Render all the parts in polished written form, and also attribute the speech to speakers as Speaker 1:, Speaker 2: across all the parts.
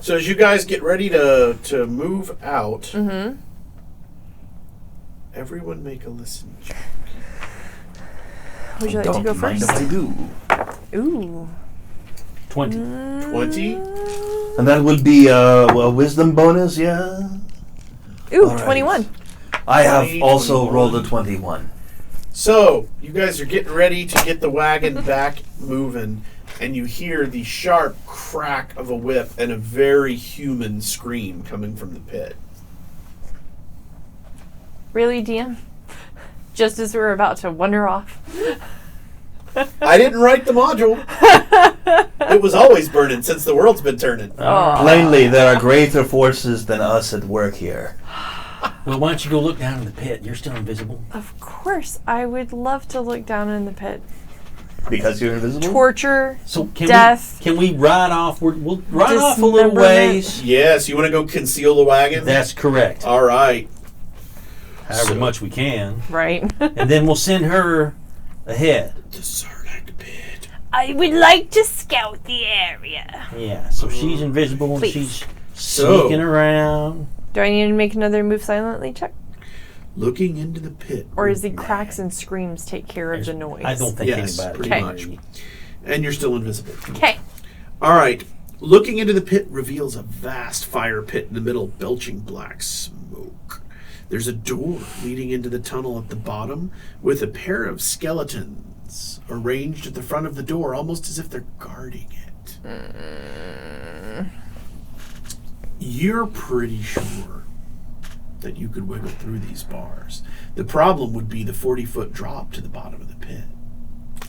Speaker 1: So as you guys get ready to move out, everyone make a listen check.
Speaker 2: Would you like to go first?
Speaker 3: Don't mind if I do.
Speaker 2: Ooh.
Speaker 4: 20.
Speaker 1: 20?
Speaker 3: And that would be a wisdom bonus, yeah?
Speaker 2: Ooh,
Speaker 3: All right.
Speaker 2: 21.
Speaker 3: I have also
Speaker 1: 21.
Speaker 3: rolled a 21.
Speaker 1: So, you guys are getting ready to get the wagon back moving, and you hear the sharp crack of a whip and a very human scream coming from the pit.
Speaker 2: Really, DM? Just as we're about to wander off.
Speaker 1: I didn't write the module. It was always burning since the world's been turning.
Speaker 3: Plainly, there are greater forces than us at work here.
Speaker 4: Well, why don't you go look down in the pit? You're still invisible.
Speaker 2: Of course, I would love to look down in the pit.
Speaker 3: Because you're invisible?
Speaker 2: Torture,
Speaker 4: So
Speaker 2: death.
Speaker 4: Can we ride off? We'll ride off a little
Speaker 2: Dismemberment.
Speaker 4: ways.
Speaker 1: Yes, you want to go conceal the wagon?
Speaker 4: That's correct.
Speaker 1: All right.
Speaker 4: However much we can.
Speaker 2: Right.
Speaker 4: And then we'll send her ahead.
Speaker 1: The Sarlacc pit.
Speaker 2: I would like to scout the area.
Speaker 4: Yeah, so she's invisible and
Speaker 2: Please.
Speaker 4: she's sneaking around.
Speaker 2: Do I need to make another move silently check?
Speaker 1: Looking into the pit.
Speaker 2: Or is the cracks and screams take care of the noise?
Speaker 4: I don't think
Speaker 1: Yes,
Speaker 4: anybody.
Speaker 1: pretty much. And you're still invisible.
Speaker 2: Okay.
Speaker 1: All right. Looking into the pit reveals a vast fire pit in the middle, belching black smoke. There's a door leading into the tunnel at the bottom with a pair of skeletons arranged at the front of the door, almost as if they're guarding it. You're pretty sure that you could wiggle through these bars. The problem would be the 40-foot drop to the bottom of the pit.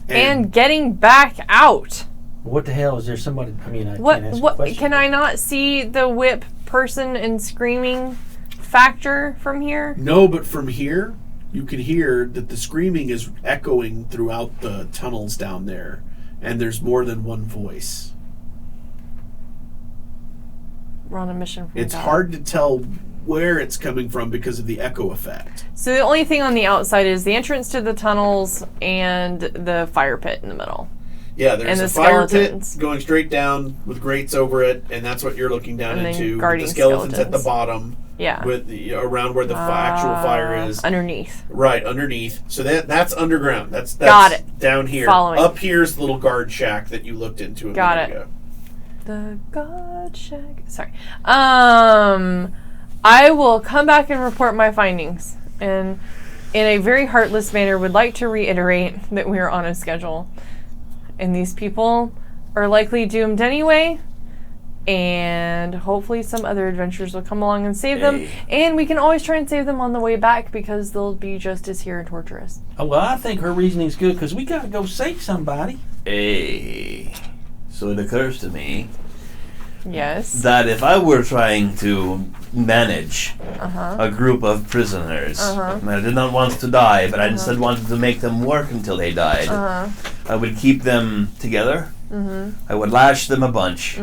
Speaker 2: And getting back out.
Speaker 4: What the hell? Is there somebody? I mean, I
Speaker 2: What?
Speaker 4: can't ask a
Speaker 2: What?
Speaker 4: question.
Speaker 2: Can I not see the whip person and screaming factor from here?
Speaker 1: No, but from here, you can hear that the screaming is echoing throughout the tunnels down there, and there's more than one voice.
Speaker 2: We're on a mission from
Speaker 1: It's
Speaker 2: God.
Speaker 1: hard to tell where it's coming from because of the echo effect.
Speaker 2: So the only thing on the outside is the entrance to the tunnels and the fire pit in the middle.
Speaker 1: Yeah, there's
Speaker 2: And
Speaker 1: a
Speaker 2: the
Speaker 1: fire
Speaker 2: skeletons.
Speaker 1: pit going straight down with grates over it, and that's what you're looking down
Speaker 2: And then
Speaker 1: into. With
Speaker 2: guarding
Speaker 1: the skeletons at the
Speaker 2: skeletons.
Speaker 1: bottom,
Speaker 2: Yeah.
Speaker 1: with the, around where the actual fire is.
Speaker 2: Underneath.
Speaker 1: Right, underneath. So that's underground. That's
Speaker 2: Got it.
Speaker 1: down here.
Speaker 2: Following.
Speaker 1: Up here's the little guard shack that you looked into a
Speaker 2: Got
Speaker 1: minute
Speaker 2: it.
Speaker 1: ago.
Speaker 2: The God Shack. Sorry. I will come back and report my findings. And in a very heartless manner, would like to reiterate that we are on a schedule. And these people are likely doomed anyway. And hopefully some other adventurers will come along and save them. And we can always try and save them on the way back because they'll be just as here and torture us.
Speaker 4: Oh, well, I think her reasoning's good because we got to go save somebody.
Speaker 3: Hey. So it occurs to me
Speaker 2: Yes.
Speaker 3: that if I were trying to manage a group of prisoners, and I did not want to die, but I instead wanted to make them work until they died, I would keep them together. I would lash them a bunch,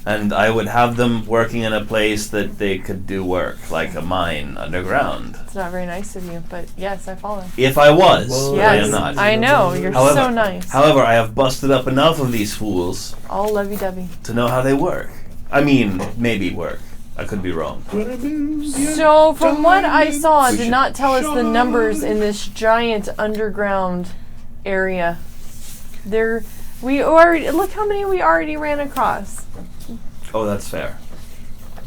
Speaker 3: and I would have them working in a place that they could do work, like a mine underground.
Speaker 2: It's not very nice of you, but yes, I follow.
Speaker 3: If I was, but I
Speaker 2: Yes,
Speaker 3: am not.
Speaker 2: I know. You're so nice.
Speaker 3: However, I have busted up enough of these fools
Speaker 2: All lovey-dovey.
Speaker 3: to know how they work. I mean, maybe work. I could be wrong.
Speaker 2: So, from what I saw, it did not tell us the numbers in this giant underground area. Look how many we already ran across.
Speaker 3: Oh, that's fair.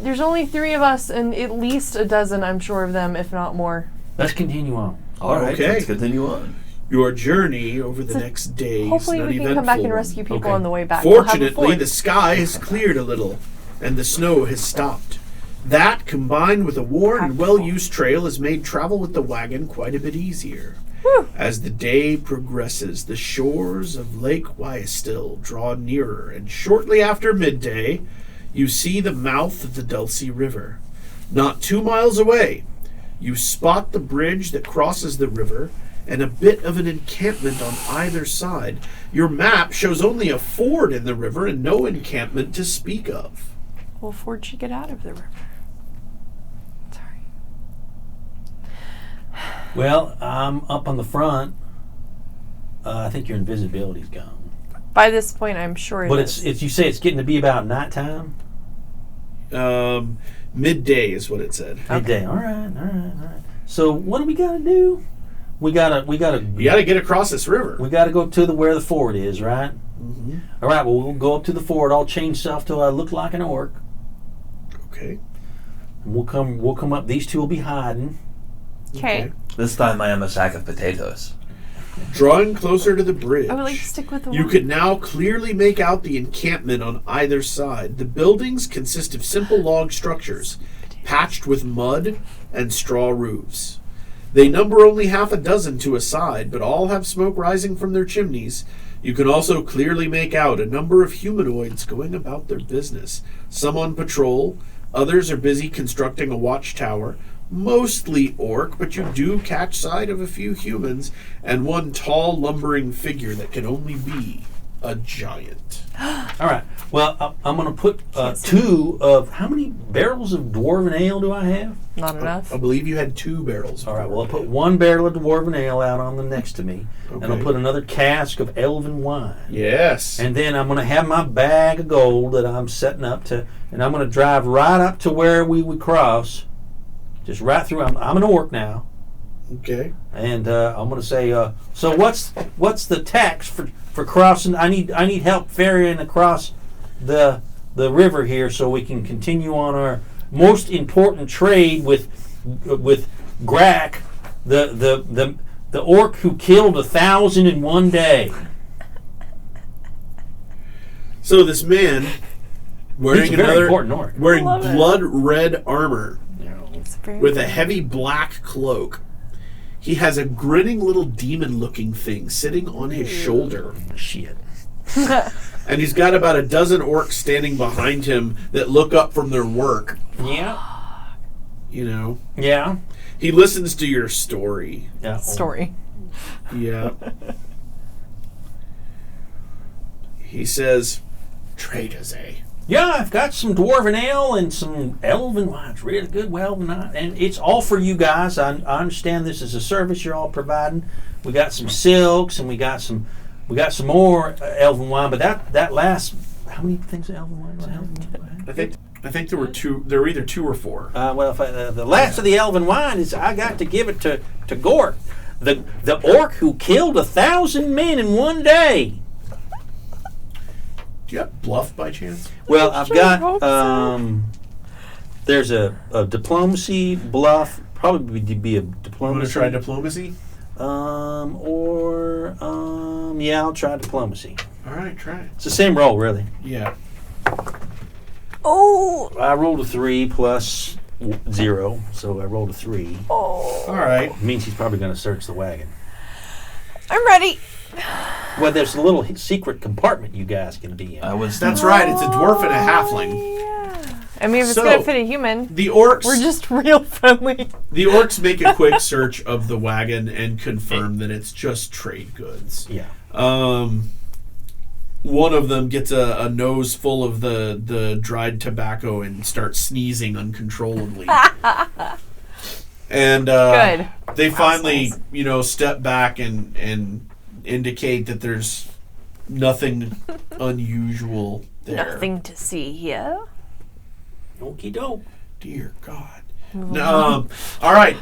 Speaker 2: There's only 3 of us, and at least a dozen, I'm sure of them, if not more.
Speaker 4: Let's continue on.
Speaker 3: All right,
Speaker 1: Okay.
Speaker 3: let's continue on.
Speaker 1: Your journey over the next day is
Speaker 2: Hopefully,
Speaker 1: not
Speaker 2: we can
Speaker 1: eventful.
Speaker 2: come back and rescue people
Speaker 4: Okay.
Speaker 2: on the way back. We'll have a
Speaker 1: Fortunately,
Speaker 2: fort.
Speaker 1: the sky has cleared a little, and the snow has stopped. That, combined with a worn and well-used trail, has made travel with the wagon quite a bit easier.
Speaker 2: Whew.
Speaker 1: As the day progresses, the shores of Lake Wyestill draw nearer, and shortly after midday, you see the mouth of the Dulce River. Not 2 miles away, you spot the bridge that crosses the river and a bit of an encampment on either side. Your map shows only a ford in the river and no encampment to speak of.
Speaker 2: Well, Ford should get out of the river. Sorry.
Speaker 4: Well, I'm up on the front. I think your invisibility's gone.
Speaker 2: By this point, I'm sure it
Speaker 4: But
Speaker 2: is.
Speaker 4: it's you say it's getting to be about nighttime?
Speaker 1: Midday is what it said.
Speaker 4: Midday. All right. So what do we got to do? We gotta.
Speaker 1: You got to get across this river.
Speaker 4: We got to go to where the ford is, right?
Speaker 1: Mm-hmm.
Speaker 4: All right. Well, we'll go up to the ford. I'll change stuff till I look like an orc.
Speaker 1: Okay.
Speaker 4: And we'll come up. These two will be hiding.
Speaker 2: Okay.
Speaker 3: This time I am a sack of potatoes.
Speaker 1: Drawing closer to the bridge,
Speaker 2: I would like to stick with the
Speaker 1: you
Speaker 2: one.
Speaker 1: could now clearly make out the encampment on either side. The buildings consist of simple log structures, patched with mud and straw roofs. They number only half a dozen to a side, but all have smoke rising from their chimneys. You can also clearly make out a number of humanoids going about their business. Some on patrol, others are busy constructing a watchtower. Mostly orc, but you do catch sight of a few humans and one tall, lumbering figure that can only be a giant.
Speaker 4: All right. Well, I'm going to put two of... How many barrels of dwarven ale do I have?
Speaker 2: Not enough.
Speaker 1: I believe you had 2 barrels.
Speaker 4: All right. Well, I'll put 1 barrel of dwarven ale out on the next to me.
Speaker 1: Okay.
Speaker 4: And I'll put another cask of elven wine.
Speaker 1: Yes.
Speaker 4: And then I'm going to have my bag of gold that I'm setting up to... And I'm going to drive right up to where we would cross. Just right through. I'm an orc now.
Speaker 1: Okay.
Speaker 4: And I'm going to say, so what's the tax for crossing? I need help ferrying across the river here so we can continue on our most important trade with Grak, the orc who killed 1,000 in one day.
Speaker 1: So this man
Speaker 4: He's a very important orc.
Speaker 1: wearing
Speaker 2: I love it.
Speaker 1: blood red armor
Speaker 2: It's very
Speaker 1: with a heavy black cloak. He has a grinning little demon-looking thing sitting on his shoulder.
Speaker 4: Shit.
Speaker 1: And he's got about a dozen orcs standing behind him that look up from their work.
Speaker 4: Yeah.
Speaker 1: You know.
Speaker 4: Yeah.
Speaker 1: He listens to your story.
Speaker 4: Yeah.
Speaker 2: story.
Speaker 1: Yeah. He says, "Traders, eh?"
Speaker 4: Yeah, I've got some dwarven ale and some elven wine. It's really good elven wine, and it's all for you guys. I understand this is a service you're all providing. We got some silks and we got some more elven wine. But that last, how many things of elven wine do I have?
Speaker 1: I think there were 2. There were either 2 or 4.
Speaker 4: Well, if the last of the elven wine is I got to give it to Gork, the orc who killed 1,000 men in one day.
Speaker 1: Do you have bluff by chance?
Speaker 4: Well,
Speaker 2: I
Speaker 4: I've
Speaker 2: sure
Speaker 4: got
Speaker 2: hope so.
Speaker 4: there's a diplomacy bluff, probably be a
Speaker 1: You want
Speaker 4: diplomacy.
Speaker 1: to try diplomacy?
Speaker 4: Yeah, I'll try diplomacy.
Speaker 1: All right, try it.
Speaker 4: It's the same roll, really.
Speaker 1: Yeah.
Speaker 2: Oh.
Speaker 4: I rolled a 3 plus 0, so I rolled a 3.
Speaker 2: Oh.
Speaker 1: All right.
Speaker 4: It means he's probably going to search the wagon.
Speaker 2: I'm ready.
Speaker 4: Well, there's a little secret compartment you guys can be in.
Speaker 1: That's right. It's a dwarf and a halfling.
Speaker 2: Yeah. I mean, if it's
Speaker 1: So,
Speaker 2: gonna fit a human,
Speaker 1: The orcs.
Speaker 2: we're just real friendly.
Speaker 1: The orcs make a quick search of the wagon and confirm that it's just trade goods.
Speaker 4: Yeah.
Speaker 1: One of them gets a nose full of the dried tobacco and starts sneezing uncontrollably. And
Speaker 2: Good.
Speaker 1: they finally,
Speaker 2: Assholes.
Speaker 1: step back and indicate that there's nothing unusual there.
Speaker 2: Nothing to see here.
Speaker 4: Okie doke.
Speaker 1: Dear God. All right.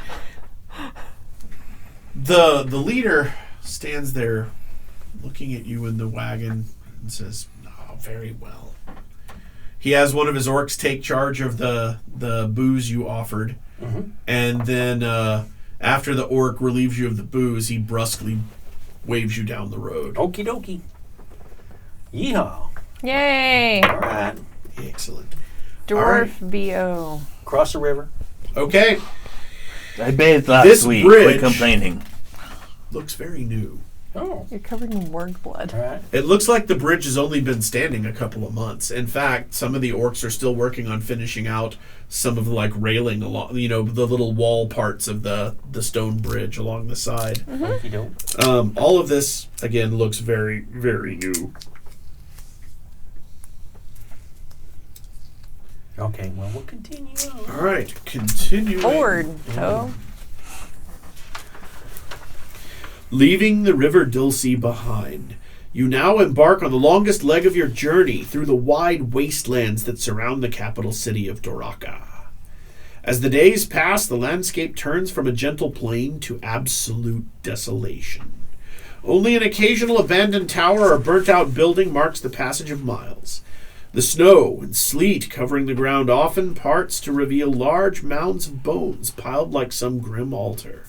Speaker 1: The leader stands there looking at you in the wagon and says, "Oh, very well." He has one of his orcs take charge of the booze you offered.
Speaker 4: Mm-hmm.
Speaker 1: And then after the orc relieves you of the booze, he brusquely waves you down the road.
Speaker 4: Okie dokie. Yeehaw.
Speaker 2: Yay!
Speaker 4: All right.
Speaker 1: Excellent.
Speaker 2: Dwarf BO.
Speaker 4: Cross the river.
Speaker 1: Okay.
Speaker 3: I bathed last
Speaker 1: This
Speaker 3: week.
Speaker 1: bridge-
Speaker 3: Quit complaining.
Speaker 1: Looks very new.
Speaker 4: Oh.
Speaker 2: You're covered in warg blood.
Speaker 4: All right.
Speaker 1: It looks like the bridge has only been standing a couple of months. In fact, some of the orcs are still working on finishing out some of the railing along, the little wall parts of the stone bridge along the side.
Speaker 4: Okie doke.
Speaker 1: All of this, again, looks very, very new.
Speaker 4: Okay, well, we'll continue on.
Speaker 1: All right, continuing.
Speaker 2: Forward. So,
Speaker 1: Leaving the river Dulce behind, You now embark on the longest leg of your journey through the wide wastelands that surround the capital city of Doraka. As the days pass, the landscape turns from a gentle plain to absolute desolation. Only an occasional abandoned tower or burnt-out building marks the passage of miles. The snow and sleet covering the ground often parts to reveal large mounds of bones piled like some grim altar.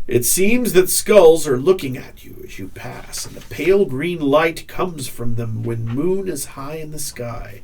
Speaker 1: It seems that skulls are looking at you as you pass, and a pale green light comes from them when moon is high in the sky.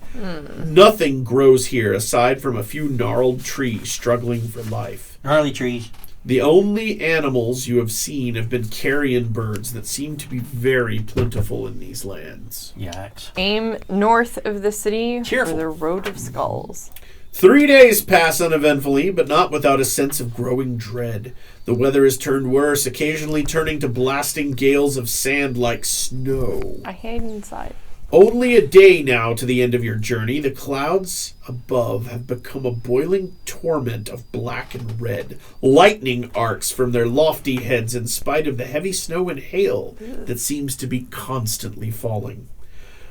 Speaker 1: Nothing grows here aside from a few gnarled trees struggling for life.
Speaker 4: Gnarly trees.
Speaker 1: The only animals you have seen have been carrion birds that seem to be very plentiful in these lands.
Speaker 4: Yikes.
Speaker 2: Aim north of the city
Speaker 4: Cheerful.
Speaker 2: for the Road of Skulls.
Speaker 1: 3 days pass uneventfully, but not without a sense of growing dread. The weather has turned worse, occasionally turning to blasting gales of sand like snow.
Speaker 2: I hide inside.
Speaker 1: Only a day now to the end of your journey, the clouds above have become a boiling torment of black and red. Lightning arcs from their lofty heads in spite of the heavy snow and hail that seems to be constantly falling.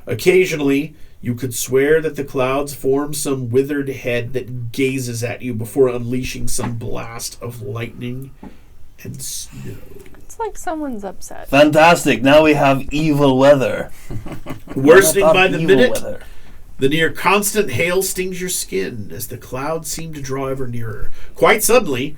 Speaker 1: Occasionally, you could swear that the clouds form some withered head that gazes at you before unleashing some blast of lightning and snow.
Speaker 2: It's like someone's upset.
Speaker 3: Fantastic. Now we have evil weather.
Speaker 1: Worsening by the
Speaker 3: Evil
Speaker 1: minute,
Speaker 3: weather.
Speaker 1: the near constant hail stings your skin as the clouds seem to draw ever nearer. Quite suddenly,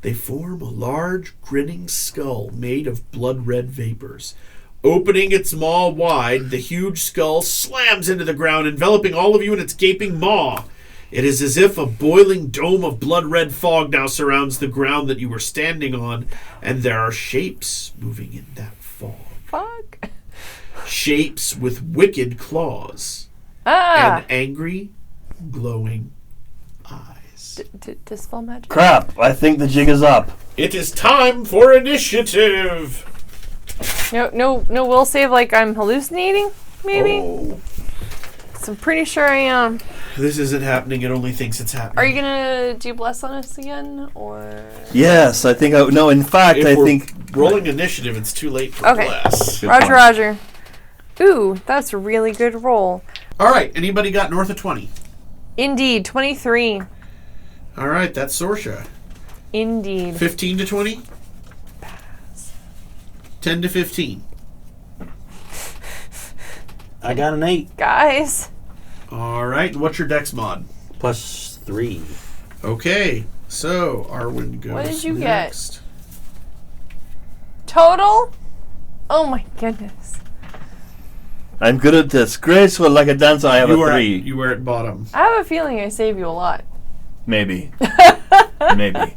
Speaker 1: they form a large, grinning skull made of blood-red vapors. Opening its maw wide, the huge skull slams into the ground, enveloping all of you in its gaping maw. It is as if a boiling dome of blood-red fog now surrounds the ground that you were standing on, and there are shapes moving in that fog.
Speaker 2: Fuck.
Speaker 1: Shapes with wicked claws
Speaker 2: Ah!
Speaker 1: and angry, glowing eyes.
Speaker 2: Dispel magic.
Speaker 3: Crap. I think the jig is up.
Speaker 1: It is time for initiative!
Speaker 2: No will save like I'm hallucinating, maybe?
Speaker 1: Oh,
Speaker 2: So I'm pretty sure I am.
Speaker 1: this isn't happening. It only thinks it's happening.
Speaker 2: Are you gonna do bless on us again, or?
Speaker 3: Yes, I think. No, in fact,
Speaker 1: If
Speaker 3: I
Speaker 1: we're
Speaker 3: think.
Speaker 1: rolling initiative, it's too late for
Speaker 2: Okay.
Speaker 1: bless.
Speaker 3: Good
Speaker 2: Roger,
Speaker 3: point.
Speaker 2: Roger. Ooh, that's a really good roll.
Speaker 1: All right, anybody got north of 20?
Speaker 2: Indeed, 23.
Speaker 1: All right, that's Sorsha.
Speaker 2: Indeed.
Speaker 1: 15 to 20? 10 to 15.
Speaker 4: I got an 8
Speaker 2: Guys.
Speaker 1: All right, what's your dex mod?
Speaker 4: plus 3.
Speaker 1: Okay, so Arwen goes
Speaker 2: What did you
Speaker 1: next.
Speaker 2: Total? Oh my goodness.
Speaker 3: I'm good at this. Graceful like a dancer. I have
Speaker 1: You
Speaker 3: a
Speaker 1: were
Speaker 3: 3.
Speaker 1: you were at bottom.
Speaker 2: I have a feeling I save you a lot.
Speaker 3: Maybe. Maybe.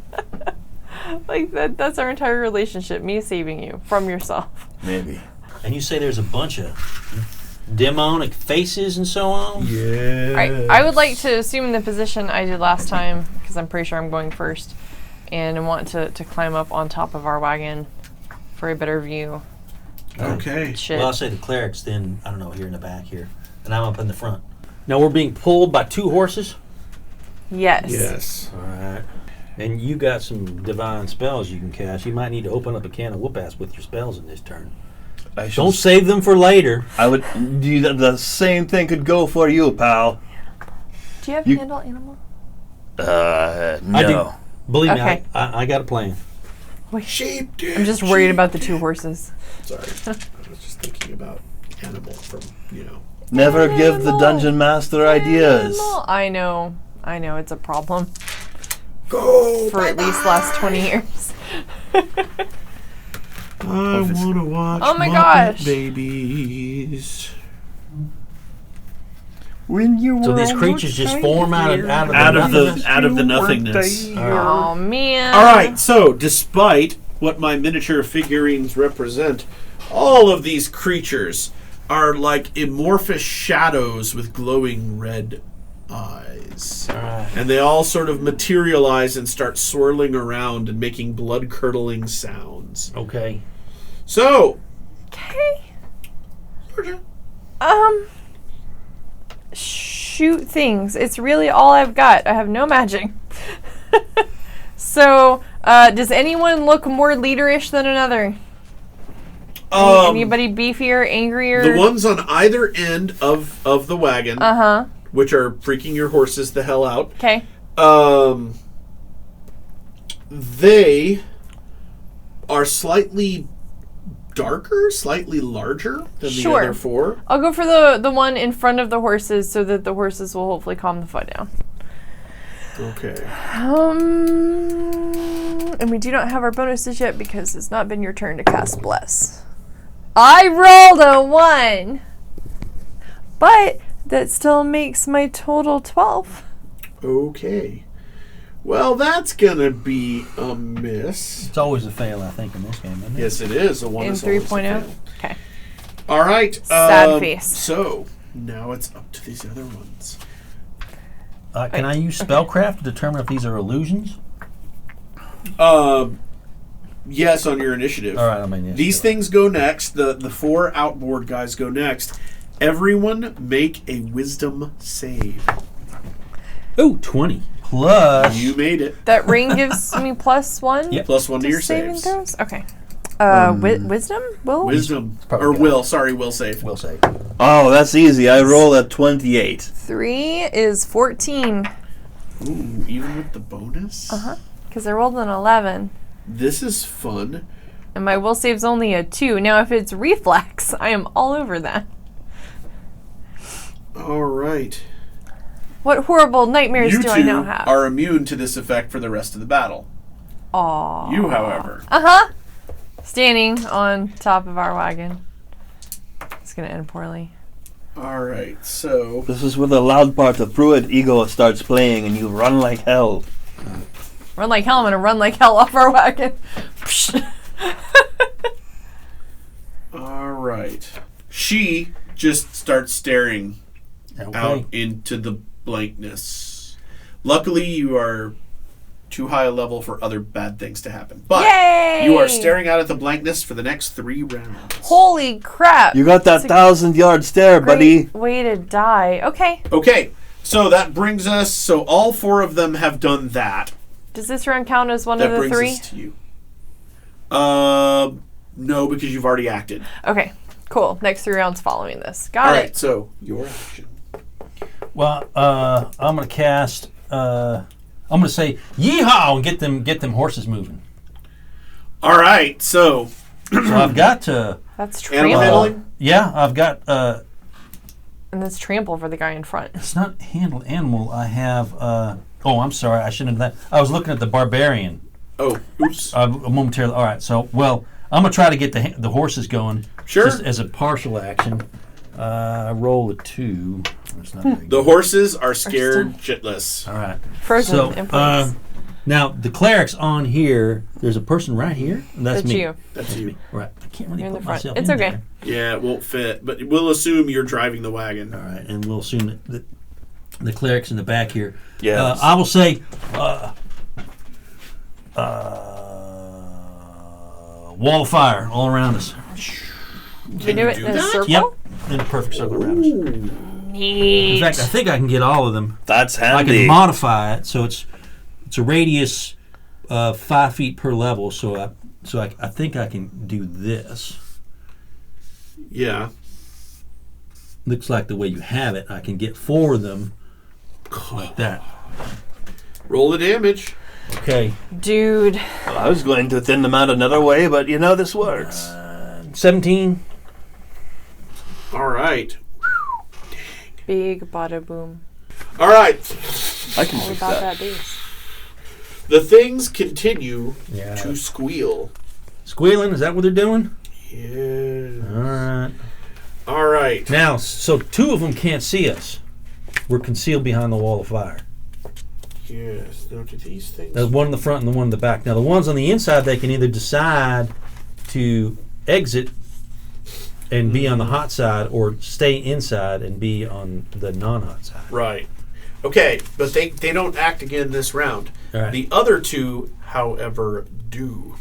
Speaker 2: Like that's our entire relationship, me saving you from yourself.
Speaker 3: Maybe.
Speaker 4: And you say there's a bunch of demonic faces and so on?
Speaker 1: Yeah.
Speaker 2: Alright, I would like to assume the position I did last time, because I'm pretty sure I'm going first, and I want to climb up on top of our wagon for a better view.
Speaker 1: Okay.
Speaker 2: Shit.
Speaker 4: Well, I'll say the cleric's then, I don't know, here in the back here. And I'm up in the front. Now we're being pulled by 2 horses?
Speaker 2: Yes.
Speaker 1: Yes.
Speaker 4: All right. And you got some divine spells you can cast. You might need to open up a can of whoop-ass with your spells in this turn.
Speaker 3: I should
Speaker 4: Don't save them for later.
Speaker 3: I would. The same thing could go for you, pal.
Speaker 2: Do you have
Speaker 3: You-
Speaker 2: handle animal?
Speaker 4: I
Speaker 3: No.
Speaker 4: do. Believe
Speaker 2: Okay.
Speaker 4: me, I got a plan.
Speaker 1: Sheep.
Speaker 2: I'm just worried about the 2 horses.
Speaker 1: Sorry, I was just thinking about animal from
Speaker 3: Never give the
Speaker 2: Animal.
Speaker 3: dungeon master ideas.
Speaker 2: Animal. I know, it's a problem
Speaker 1: Go.
Speaker 2: for at least the last 20 years.
Speaker 1: I want to watch.
Speaker 2: Oh my
Speaker 1: Muppet
Speaker 2: gosh.
Speaker 1: Babies.
Speaker 3: When you
Speaker 4: So these creatures just form out of
Speaker 1: Out of the nothingness.
Speaker 2: Oh man.
Speaker 1: All right, so despite what my miniature figurines represent, all of these creatures are like amorphous shadows with glowing red eyes.
Speaker 4: All right.
Speaker 1: And they all sort of materialize and start swirling around and making blood-curdling sounds.
Speaker 4: Okay.
Speaker 1: So,
Speaker 2: Okay.
Speaker 1: Georgia,
Speaker 2: Shoot things. It's really all I've got. I have no magic. So, does anyone look more leaderish than another? Anybody beefier, angrier?
Speaker 1: The ones on either end of the wagon, which are freaking your horses the hell out.
Speaker 2: Okay.
Speaker 1: They are slightly darker, slightly larger than the other four.
Speaker 2: I'll go for the one in front of the horses so that the horses will hopefully calm the foot down.
Speaker 1: Okay.
Speaker 2: And we do not have our bonuses yet because it's not been your turn to cast Bless. I rolled a 1. But that still makes my total 12.
Speaker 1: Okay. Well, that's going to be a miss.
Speaker 4: It's always a fail, I think, in this game, isn't it?
Speaker 1: Yes, it is. A 1
Speaker 2: In
Speaker 1: is always a
Speaker 2: 3.0?
Speaker 1: fail.
Speaker 2: Okay.
Speaker 1: All right.
Speaker 2: Sad face.
Speaker 1: So, now it's up to these other ones.
Speaker 4: Can I use spellcraft to determine if these are illusions?
Speaker 1: Yes, on your initiative.
Speaker 4: All right, on my initiative.
Speaker 1: These things go next. The 4 outboard guys go next. Everyone make a wisdom save.
Speaker 4: Oh, 20. Plus.
Speaker 1: You made it.
Speaker 2: That ring gives me +1?
Speaker 4: Yep.
Speaker 1: +1 to your
Speaker 2: saving
Speaker 1: saves.
Speaker 2: throws? Okay. Wisdom? Will?
Speaker 1: Wisdom.
Speaker 4: Probably
Speaker 1: Or
Speaker 4: good.
Speaker 1: will. Sorry, will save.
Speaker 4: We'll say.
Speaker 3: Oh, that's easy. I roll at 28.
Speaker 2: 3 is 14.
Speaker 1: Ooh, even with the bonus?
Speaker 2: Because I rolled an 11.
Speaker 1: This is fun.
Speaker 2: And my will save's only a 2. Now, if it's reflex, I am all over that.
Speaker 1: All right.
Speaker 2: What horrible nightmares
Speaker 1: You
Speaker 2: do
Speaker 1: two
Speaker 2: I now have?
Speaker 1: are immune to this effect for the rest of the battle.
Speaker 2: Aww.
Speaker 1: You, however.
Speaker 2: Standing on top of our wagon. It's going to end poorly.
Speaker 1: All right, so...
Speaker 3: This is where the loud part of Pruitt Ego starts playing and you run like hell.
Speaker 2: Run like hell. I'm going to run like hell off our wagon.
Speaker 1: All right. She just starts staring out into the blankness. Luckily, you are too high a level for other bad things to happen. But
Speaker 2: Yay!
Speaker 1: you are staring out at the blankness for the next 3 rounds.
Speaker 2: Holy crap.
Speaker 3: You got that 1,000-yard stare, buddy.
Speaker 2: Great way to die. Okay.
Speaker 1: Okay, so that brings us... So all 4 of them have done that.
Speaker 2: Does this round count as one
Speaker 1: That
Speaker 2: of the
Speaker 1: brings
Speaker 2: 3?
Speaker 1: us to you. No, because you've already acted.
Speaker 2: Okay. Cool. Next 3 rounds following this. Got
Speaker 1: All
Speaker 2: it.
Speaker 1: right, so your action.
Speaker 4: Well, I'm going to cast. I'm going to say yeehaw and get them horses moving.
Speaker 1: All right, so
Speaker 4: So I've got to.
Speaker 2: That's
Speaker 1: animal
Speaker 2: trample.
Speaker 1: handling.
Speaker 4: Yeah, I've got.
Speaker 2: And that's trample for the guy in front.
Speaker 4: It's not handle animal. I have. Oh, I'm sorry. I shouldn't have done that. I was looking at the barbarian.
Speaker 1: Oh, oops.
Speaker 4: Momentarily. All right. So, well, I'm gonna try to get the horses going.
Speaker 1: Sure.
Speaker 4: Just as a partial action. I roll a 2. That's not very
Speaker 1: The
Speaker 4: good.
Speaker 1: horses are scared shitless.
Speaker 4: All right.
Speaker 2: Frozen
Speaker 4: So,
Speaker 2: in place.
Speaker 4: now the cleric's on here. There's a person right here. And that's me.
Speaker 2: you.
Speaker 1: That's you.
Speaker 4: Right. I can't really
Speaker 2: You're in
Speaker 4: put
Speaker 2: the front.
Speaker 4: myself
Speaker 2: It's
Speaker 4: in
Speaker 2: okay.
Speaker 4: there.
Speaker 1: Yeah, it won't fit, but we'll assume you're driving the wagon.
Speaker 4: All right, and we'll assume that the cleric's in the back here.
Speaker 3: Yes.
Speaker 4: I will say, wall of fire all around us.
Speaker 2: We do it in a circle?
Speaker 4: Yep, in a perfect circle around us.
Speaker 2: Neat.
Speaker 4: In fact, I think I can get all of them.
Speaker 3: That's
Speaker 4: I
Speaker 3: handy.
Speaker 4: can modify it so it's a radius of 5 feet per level. So I think I can do this.
Speaker 1: Yeah.
Speaker 4: Looks like the way you have it, I can get 4 of them like that.
Speaker 1: Roll the damage.
Speaker 4: Okay,
Speaker 2: Dude.
Speaker 3: Well, I was going to thin them out another way, but you know this works.
Speaker 4: 17.
Speaker 1: All right.
Speaker 2: Big bada boom.
Speaker 1: All right.
Speaker 3: I can
Speaker 2: All
Speaker 3: fix
Speaker 2: about
Speaker 3: that.
Speaker 2: that bass.
Speaker 1: The things continue
Speaker 4: Yeah.
Speaker 1: to squeal.
Speaker 4: Squealing, is that what they're doing?
Speaker 1: Yeah.
Speaker 4: All right.
Speaker 1: All right.
Speaker 4: Now, so 2 of them can't see us. We're concealed behind the wall of fire.
Speaker 1: Yes. Now do these things.
Speaker 4: There's one in the front and the one in the back. Now, the ones on the inside, they can either decide to exit and be on the hot side or stay inside and be on the non-hot side.
Speaker 1: Right. Okay, but they don't act again this round.
Speaker 4: All right.
Speaker 1: The other 2, however, do.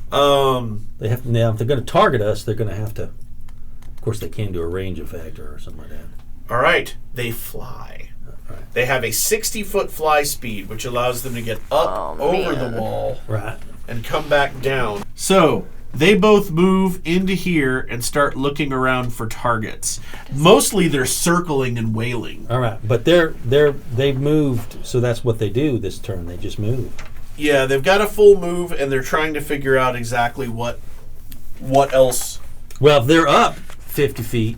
Speaker 4: They have to, now, if they're going to target us, they're going to have to. Of course, they can do a range effect or something like that.
Speaker 1: All right. They fly.
Speaker 4: Right.
Speaker 1: They have a 60-foot fly speed, which allows them to get up over
Speaker 2: man.
Speaker 1: the wall
Speaker 4: Right.
Speaker 1: and come back down. So, They both move into here and start looking around for targets. Mostly they're circling and wailing.
Speaker 4: All right, but they've moved, so that's what they do this turn. They just move.
Speaker 1: Yeah, they've got a full move, and they're trying to figure out exactly what else.
Speaker 4: Well, if they're up 50 feet,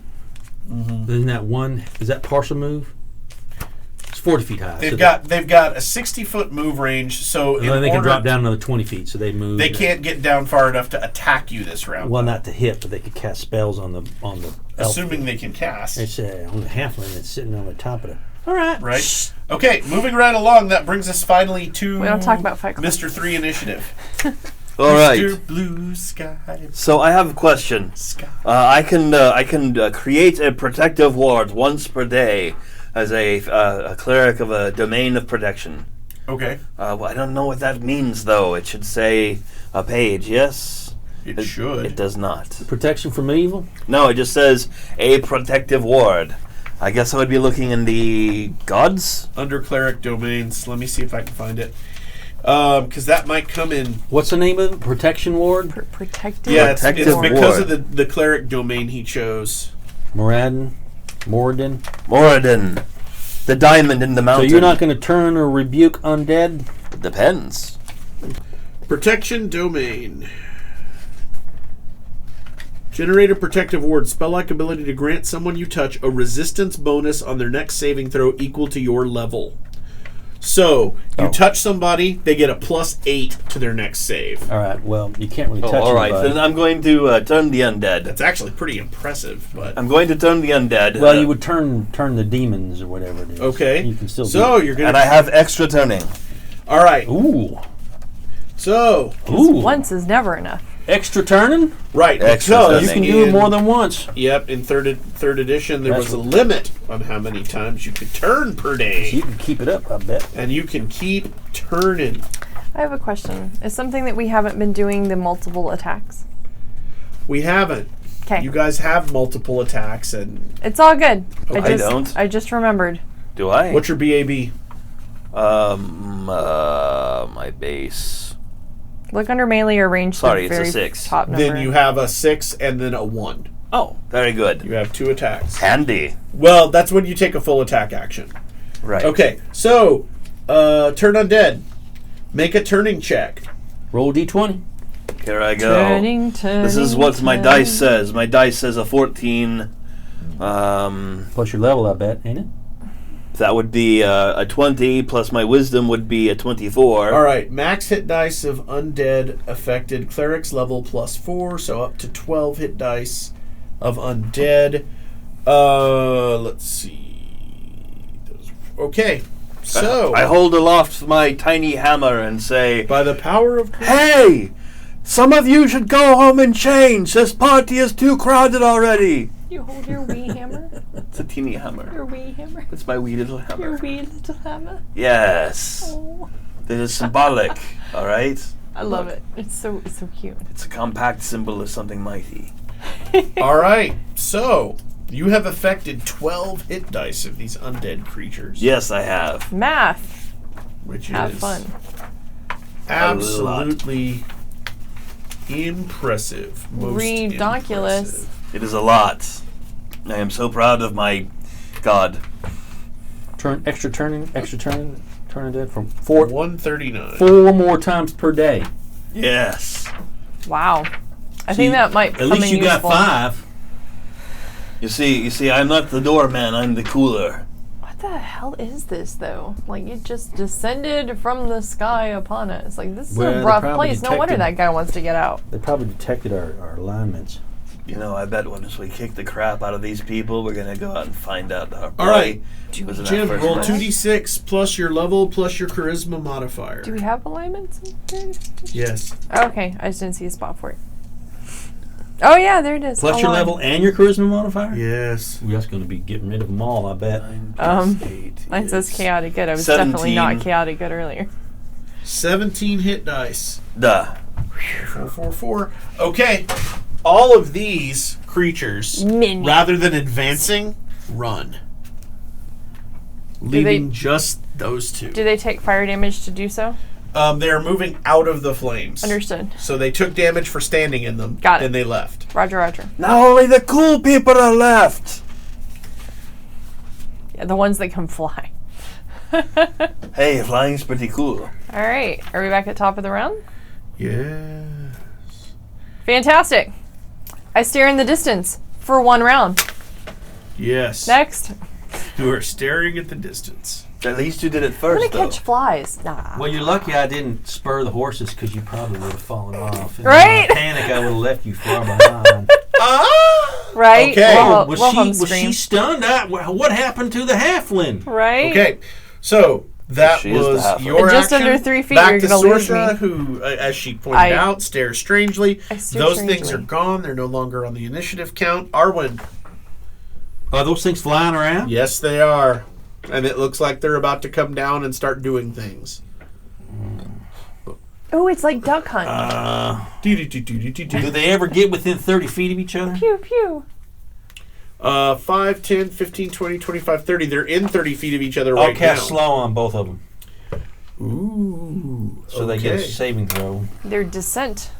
Speaker 4: isn't that one? Is that partial move? It's 40 feet high.
Speaker 1: They've got a 60-foot move range, so
Speaker 4: and then they can drop down another 20 feet, so they move.
Speaker 1: They can't get down far enough to attack you this round.
Speaker 4: Well, not to hit, but they could cast spells on the.
Speaker 1: Assuming they can cast.
Speaker 4: It's on the halfling that's sitting on the top of it. All right.
Speaker 1: Right. Okay, moving right along. That brings us finally to
Speaker 2: We don't talk about Fight Club.
Speaker 1: Mr. 3 initiative.
Speaker 3: All right.
Speaker 1: Mr. Blue Sky.
Speaker 3: So I have a question. I can create a protective ward once per day as a cleric of a domain of protection.
Speaker 1: Okay.
Speaker 3: Well, I don't know what that means, though. It should say a page, yes?
Speaker 1: It should.
Speaker 3: It does not.
Speaker 4: Protection from evil?
Speaker 3: No, it just says a protective ward. I guess I would be looking in the gods?
Speaker 1: Under cleric domains. Let me see if I can find it. Because that might come in.
Speaker 4: What's the name of it? Protection ward?
Speaker 2: Protective.
Speaker 1: Yeah, it's
Speaker 3: Protective
Speaker 1: because
Speaker 3: ward.
Speaker 1: of the cleric domain he chose.
Speaker 4: Moradin?
Speaker 3: Moradin. The diamond in the
Speaker 4: So
Speaker 3: mountain.
Speaker 4: you're not going to turn or rebuke undead?
Speaker 3: Depends.
Speaker 1: Protection domain. Generate a protective ward. Spell-like ability to grant someone you touch a resistance bonus on their next saving throw equal to your level. So, you touch somebody, they get a +8 to their next save.
Speaker 4: All right, well, you can't really touch
Speaker 3: all right,
Speaker 4: anybody.
Speaker 3: then I'm going to turn the undead.
Speaker 1: That's actually pretty impressive, but...
Speaker 3: I'm going to turn the undead.
Speaker 4: Well, you would turn the demons or whatever it is.
Speaker 1: Okay.
Speaker 4: You can still
Speaker 1: so,
Speaker 4: do it.
Speaker 1: you're going
Speaker 3: and I have extra turning.
Speaker 1: All right.
Speaker 4: Ooh.
Speaker 1: So...
Speaker 2: Once is never enough.
Speaker 4: Extra turning?
Speaker 1: Right,
Speaker 3: Extra
Speaker 1: because...
Speaker 4: You can do it more than once.
Speaker 1: Yep, in third edition, there was a limit on how many times you could turn per day.
Speaker 4: You can keep it up, I bet.
Speaker 1: And you can keep turning.
Speaker 2: I have a question. Is something that we haven't been doing the multiple attacks?
Speaker 1: We haven't.
Speaker 2: Okay.
Speaker 1: You guys have multiple attacks, and...
Speaker 2: It's all good.
Speaker 3: I don't.
Speaker 2: I just remembered.
Speaker 3: Do I?
Speaker 1: What's your BAB?
Speaker 3: My base.
Speaker 2: Look under melee or range.
Speaker 3: Sorry,
Speaker 2: the
Speaker 3: it's a
Speaker 2: very
Speaker 3: 6.
Speaker 2: Top number.
Speaker 1: Then you have a 6 and then a 1.
Speaker 3: Oh, very good.
Speaker 1: You have 2 attacks.
Speaker 3: Handy.
Speaker 1: Well, that's when you take a full attack action.
Speaker 3: Right.
Speaker 1: Okay, so, turn undead. Make a turning check.
Speaker 4: Roll D20.
Speaker 3: Here I go.
Speaker 2: Turning,
Speaker 3: This is what my dice says. My dice says a 14.
Speaker 4: Plus your level, I bet, ain't it?
Speaker 3: That would be a 20, plus my wisdom would be a 24.
Speaker 1: All right, max hit dice of undead affected. Cleric's level +4, so up to 12 hit dice of undead. Let's see. Okay, so...
Speaker 3: I hold aloft my tiny hammer and say,
Speaker 1: by the power of...
Speaker 3: "Hey! Some of you should go home and change. This party is too crowded already."
Speaker 2: You hold your wee hammer.
Speaker 3: It's a teeny hammer.
Speaker 2: Your wee hammer.
Speaker 3: It's my wee little hammer.
Speaker 2: Your wee little hammer.
Speaker 3: Yes.
Speaker 2: Oh.
Speaker 3: This is symbolic, all right?
Speaker 2: I love it. It's so cute.
Speaker 3: It's a compact symbol of something mighty.
Speaker 1: All right, so you have affected 12 hit dice of these undead creatures.
Speaker 3: Yes, I have.
Speaker 2: Math.
Speaker 1: Which
Speaker 2: Have
Speaker 1: is
Speaker 2: fun.
Speaker 1: absolutely impressive. Most
Speaker 2: Redonkulous.
Speaker 1: impressive.
Speaker 3: It is a lot. I am so proud of my god.
Speaker 4: Extra turning, turn undead from 4
Speaker 1: 139.
Speaker 4: 4 more times per day.
Speaker 3: Yes.
Speaker 2: Wow. I think that might
Speaker 4: At
Speaker 2: come
Speaker 4: least
Speaker 2: in
Speaker 4: you
Speaker 2: useful.
Speaker 4: got 5.
Speaker 3: You see, I'm not the doorman, I'm the cooler.
Speaker 2: What the hell is this, though? Like, it just descended from the sky upon us. Like, this is
Speaker 4: Well,
Speaker 2: a
Speaker 4: they
Speaker 2: rough
Speaker 4: probably
Speaker 2: place. No wonder
Speaker 4: detected-
Speaker 2: that guy wants to get out.
Speaker 4: They probably detected our alignments.
Speaker 3: You know, I bet once we kick the crap out of these people, we're gonna go out and find out our boy
Speaker 1: All right,
Speaker 3: was in
Speaker 1: Jim,
Speaker 3: that first
Speaker 1: roll
Speaker 3: match.
Speaker 1: 2d6 plus your level plus your charisma modifier.
Speaker 2: Do we have alignments in there?
Speaker 1: Yes.
Speaker 2: Okay, I just didn't see a spot for it. Oh, yeah, there it is.
Speaker 4: Plus your
Speaker 2: Align.
Speaker 4: level and your charisma modifier?
Speaker 1: Yes.
Speaker 4: We're just going to be getting rid of them all, I bet.
Speaker 3: 9 plus 8
Speaker 2: Mine says
Speaker 3: is
Speaker 2: chaotic good. I was definitely
Speaker 3: 17.
Speaker 2: not chaotic good earlier.
Speaker 1: 17 hit dice.
Speaker 3: Duh.
Speaker 1: 444. Okay. All of these creatures,
Speaker 2: Minions.
Speaker 1: rather than advancing, run. Leaving just those 2.
Speaker 2: Do they take fire damage to do so?
Speaker 1: They're moving out of the flames.
Speaker 2: Understood.
Speaker 1: So they took damage for standing in them.
Speaker 2: Got it.
Speaker 1: And they left.
Speaker 2: Roger, roger.
Speaker 3: Now only the cool people are left.
Speaker 2: Yeah, the ones that can fly.
Speaker 3: Hey, flying's pretty cool.
Speaker 2: All right. Are we back at top of the round?
Speaker 1: Yes.
Speaker 2: Fantastic. I stare in the distance for 1 round.
Speaker 1: Yes.
Speaker 2: Next.
Speaker 1: You are staring at the distance.
Speaker 3: At least you did it
Speaker 2: I'm
Speaker 3: first,
Speaker 2: going to catch flies. Nah.
Speaker 4: Well, you're lucky I didn't spur the horses because you probably would have fallen off. And
Speaker 2: Right?
Speaker 4: in a panic, I would have left you far behind.
Speaker 2: Right?
Speaker 1: Okay.
Speaker 4: Was she stunned? What happened to the halfling?
Speaker 2: Right?
Speaker 1: Okay. So that
Speaker 3: She is the
Speaker 1: was
Speaker 3: halfling.
Speaker 1: your
Speaker 2: And just
Speaker 1: action.
Speaker 2: under 3 feet,
Speaker 1: Back
Speaker 2: you're
Speaker 1: to
Speaker 2: gonna lose
Speaker 1: Sorsa,
Speaker 2: me.
Speaker 1: who, as she pointed out, stares strangely.
Speaker 2: I stare
Speaker 1: Those things
Speaker 2: strangely.
Speaker 1: are gone. They're no longer on the initiative count. Arwen.
Speaker 4: Are those things flying around?
Speaker 1: Yes, they are. And it looks like they're about to come down and start doing things.
Speaker 2: Oh, it's like duck hunt.
Speaker 4: Do they ever get within 30 feet of each other?
Speaker 2: Pew, pew.
Speaker 1: 5, 10, 15, 20, 25, 30. They're in 30 feet of each other
Speaker 4: I'll
Speaker 1: right
Speaker 4: cast
Speaker 1: now.
Speaker 4: slow on both of them.
Speaker 1: Ooh.
Speaker 4: So they get a saving throw.
Speaker 2: Their descent.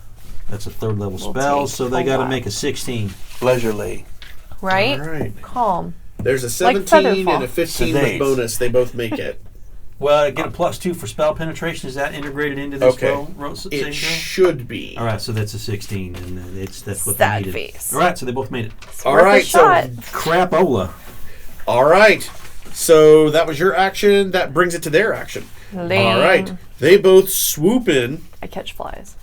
Speaker 4: That's a 3rd level
Speaker 2: Will
Speaker 4: spell,
Speaker 2: take
Speaker 4: so they
Speaker 2: a
Speaker 4: got to
Speaker 2: while.
Speaker 4: make a 16.
Speaker 3: Leisurely.
Speaker 2: Right?
Speaker 1: All right.
Speaker 2: Calm.
Speaker 1: There's a
Speaker 2: Like
Speaker 1: 17
Speaker 2: Featherfall.
Speaker 1: and a 15
Speaker 3: Sedate.
Speaker 1: with bonus. They both make it.
Speaker 4: Well, I get a +2 for spell penetration. Is that integrated into this
Speaker 1: Okay.
Speaker 4: saving
Speaker 1: It
Speaker 4: throw?
Speaker 1: should be.
Speaker 4: All right, so that's a 16, and that's what
Speaker 2: Sad
Speaker 4: they needed.
Speaker 2: face.
Speaker 4: All right, so they both made it.
Speaker 2: It's
Speaker 1: All
Speaker 2: worth
Speaker 1: right,
Speaker 2: a shot.
Speaker 4: Crapola.
Speaker 1: All right. So that was your action. That brings it to their action.
Speaker 2: Lame.
Speaker 1: All right. They both swoop in.
Speaker 2: I catch flies.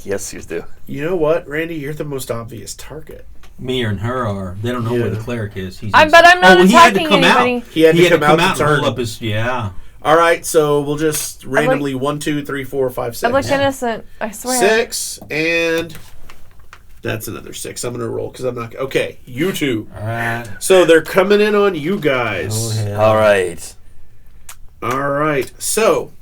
Speaker 3: Yes, you do.
Speaker 1: You know what, Randy? You're the most obvious target.
Speaker 4: Me and her are. They don't know where the cleric is. He's
Speaker 2: But I'm not
Speaker 4: he had to
Speaker 2: attacking
Speaker 4: come
Speaker 2: anybody.
Speaker 4: out.
Speaker 1: He had to come out
Speaker 4: and
Speaker 1: to turn.
Speaker 4: hold up his. Yeah.
Speaker 1: All right, so we'll just randomly 1, 2, 3, 4, 5, 6.
Speaker 2: I look innocent. I swear.
Speaker 1: 6, and that's another 6. I'm going to roll because I'm not. Okay, you two.
Speaker 4: All right.
Speaker 1: So they're coming in on you guys.
Speaker 4: Go ahead.
Speaker 3: All right.
Speaker 1: All right. So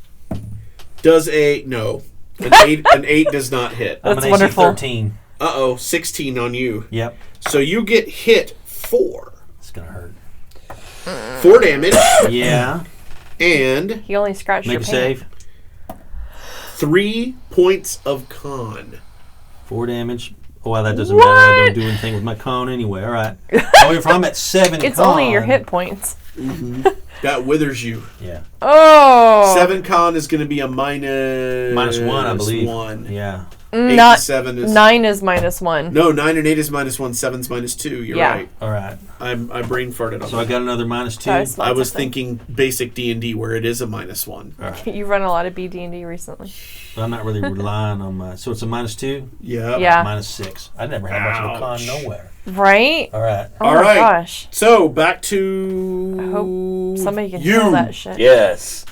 Speaker 1: does no. An 8 does not hit.
Speaker 4: I'm
Speaker 2: That's
Speaker 4: an AC
Speaker 2: wonderful.
Speaker 4: 13.
Speaker 1: 16 on you.
Speaker 4: Yep.
Speaker 1: So you get hit 4.
Speaker 4: It's gonna hurt.
Speaker 1: 4 damage
Speaker 4: Yeah.
Speaker 1: and
Speaker 2: He only scratched
Speaker 4: Make
Speaker 2: your
Speaker 4: a
Speaker 2: paint.
Speaker 4: save.
Speaker 1: 3 points of con.
Speaker 4: 4 damage. Oh, well, that doesn't matter. I don't do anything with my con anyway. All right. Oh, if I'm at 7
Speaker 2: It's
Speaker 4: con.
Speaker 2: only your hit points.
Speaker 1: That withers you.
Speaker 4: Yeah.
Speaker 2: Oh.
Speaker 1: 7 con is going to be a minus
Speaker 4: -1, I believe.
Speaker 1: 1.
Speaker 4: Yeah.
Speaker 1: 8
Speaker 2: Not
Speaker 1: and 7 is
Speaker 2: 9 is -1.
Speaker 1: No, 9 and 8 is -1. 7's -2. You're
Speaker 2: Yeah.
Speaker 1: right.
Speaker 4: All right.
Speaker 1: I brain farted on
Speaker 4: So I
Speaker 1: that.
Speaker 4: got another -2.
Speaker 2: That's
Speaker 1: I was
Speaker 2: something.
Speaker 1: thinking basic D&D where it is a -1.
Speaker 4: All right.
Speaker 2: You run a lot of BD&D recently.
Speaker 4: But I'm not really relying on my. So it's a -2.
Speaker 1: Yeah.
Speaker 2: Yeah.
Speaker 4: -6. I never had much of a
Speaker 1: Ouch.
Speaker 4: con nowhere.
Speaker 2: Right?
Speaker 4: All right.
Speaker 2: Oh
Speaker 1: All
Speaker 2: my
Speaker 1: right.
Speaker 2: gosh.
Speaker 1: So back to
Speaker 2: I hope somebody can
Speaker 1: you.
Speaker 2: heal that shit.
Speaker 3: Yes.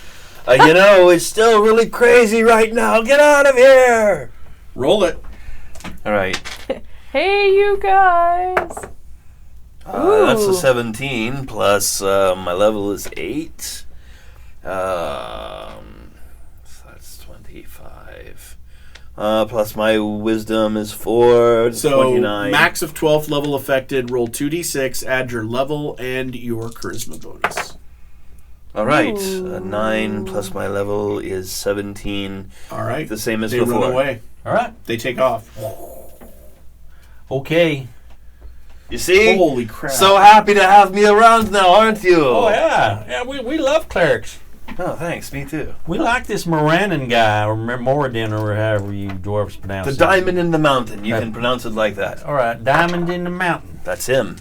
Speaker 3: You know, it's still really crazy right now. Get out of here.
Speaker 1: Roll it.
Speaker 3: All right.
Speaker 2: Hey, you guys.
Speaker 3: That's a
Speaker 2: Ooh.
Speaker 3: 17 plus my level is 8. So that's 25. Plus my wisdom is 4.
Speaker 1: So
Speaker 3: 29.
Speaker 1: max of 12th level affected. Roll 2d6. Add your level and your charisma bonus.
Speaker 3: All right.
Speaker 2: Ooh.
Speaker 3: 9 plus my level is 17.
Speaker 1: All right.
Speaker 3: The same as
Speaker 1: They
Speaker 3: before.
Speaker 1: run away.
Speaker 4: All right.
Speaker 1: They take off.
Speaker 4: Okay.
Speaker 3: You see?
Speaker 1: Holy crap.
Speaker 3: So happy to have me around now, aren't you?
Speaker 4: Oh yeah. Yeah. We love clerics.
Speaker 3: Oh, thanks. Me too.
Speaker 4: We like this Moranin guy or Moradin or however you dwarves pronounce
Speaker 3: The
Speaker 4: it.
Speaker 3: diamond in the mountain. You can pronounce it like that.
Speaker 4: All right. Diamond in the mountain.
Speaker 3: That's him.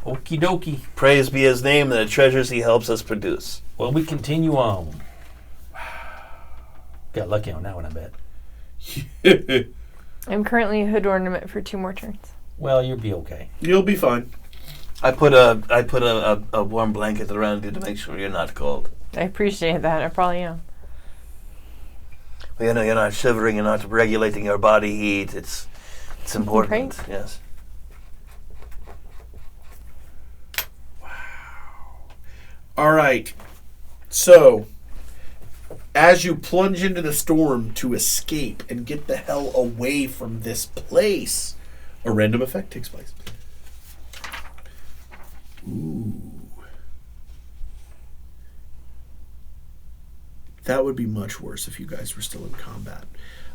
Speaker 4: Okie dokie.
Speaker 3: Praise be his name and the treasures he helps us produce.
Speaker 4: Well, we continue on. Got lucky on that one, I bet.
Speaker 2: I'm currently a hood ornament for 2 more turns.
Speaker 4: Well, you'll be okay.
Speaker 1: You'll be fine.
Speaker 3: I put a warm blanket around you to make sure you're not cold.
Speaker 2: I appreciate that. I probably am.
Speaker 3: Well, you know, you're not shivering, you're not regulating your body heat. It's important.
Speaker 2: Right.
Speaker 3: Yes.
Speaker 1: All right. So, as you plunge into the storm to escape and get the hell away from this place, a random effect takes place. Ooh. That would be much worse if you guys were still in combat.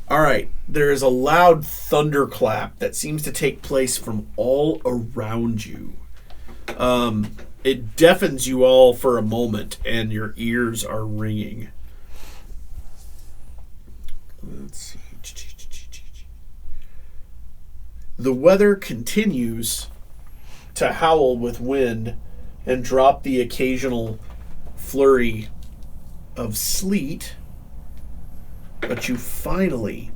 Speaker 1: All right, there is a loud thunderclap that seems to take place from all around you. It deafens you all for a moment, and your ears are ringing. Let's see. The weather continues to howl with wind and drop the occasional flurry of sleet, but you finally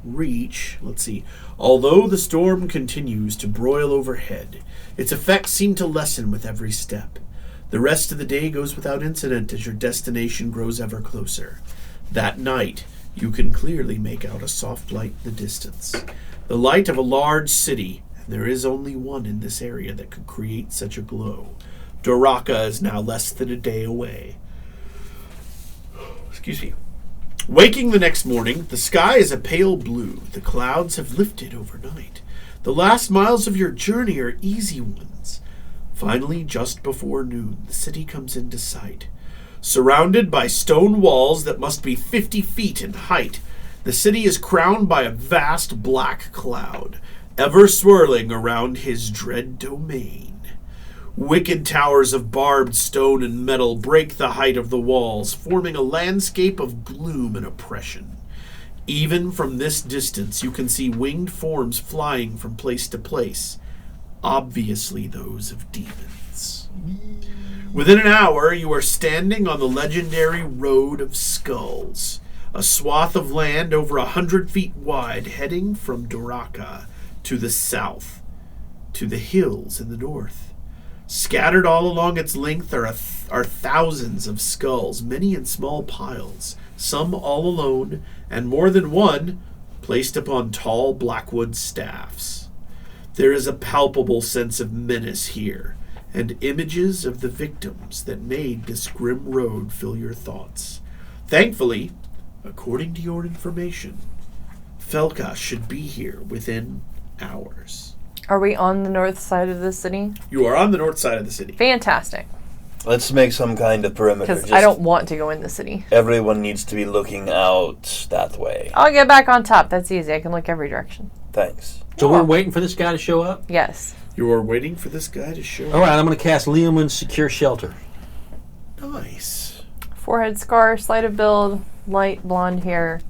Speaker 1: reach, let's see, although the storm continues to broil overhead, its effects seem to lessen with every step. The rest of the day goes without incident as your destination grows ever closer. That night, you can clearly make out a soft light in the distance. The light of a large city, and there is only one in this area that could create such a glow. Doraka is now less than a day away. Excuse me. Waking the next morning, the sky is a pale blue. The clouds have lifted overnight. The last miles of your journey are easy ones. Finally, just before noon, the city comes into sight. Surrounded by stone walls that must be 50 feet in height, the city is crowned by a vast black cloud, ever swirling around his dread domain. Wicked towers of barbed stone and metal break the height of the walls, forming a landscape of gloom and oppression. Even from this distance, you can see winged forms flying from place to place, obviously those of demons. Within an hour, you are standing on the legendary Road of Skulls, a swath of land over 100 feet wide, heading from Doraka to the south, to the hills in the north. Scattered all along its length are thousands of skulls, many in small piles, some all alone, and more than one placed upon tall blackwood staffs. There is a palpable sense of menace here, and images of the victims that made this grim road fill your thoughts. Thankfully, according to your information, Felka should be here within hours.
Speaker 2: Are we on the north side of the city?
Speaker 1: You are on the north side of the city.
Speaker 2: Fantastic.
Speaker 3: Let's make some kind of perimeter.
Speaker 2: Because I don't want to go in the city.
Speaker 3: Everyone needs to be looking out that way.
Speaker 2: I'll get back on top. That's easy. I can look every direction.
Speaker 3: Thanks.
Speaker 4: So we're waiting for this guy to show up?
Speaker 2: Yes.
Speaker 1: You are waiting for this guy to show
Speaker 4: All right, I'm going to cast Leoman's Secure Shelter.
Speaker 1: Nice.
Speaker 2: Forehead scar, slight of build, light blonde hair.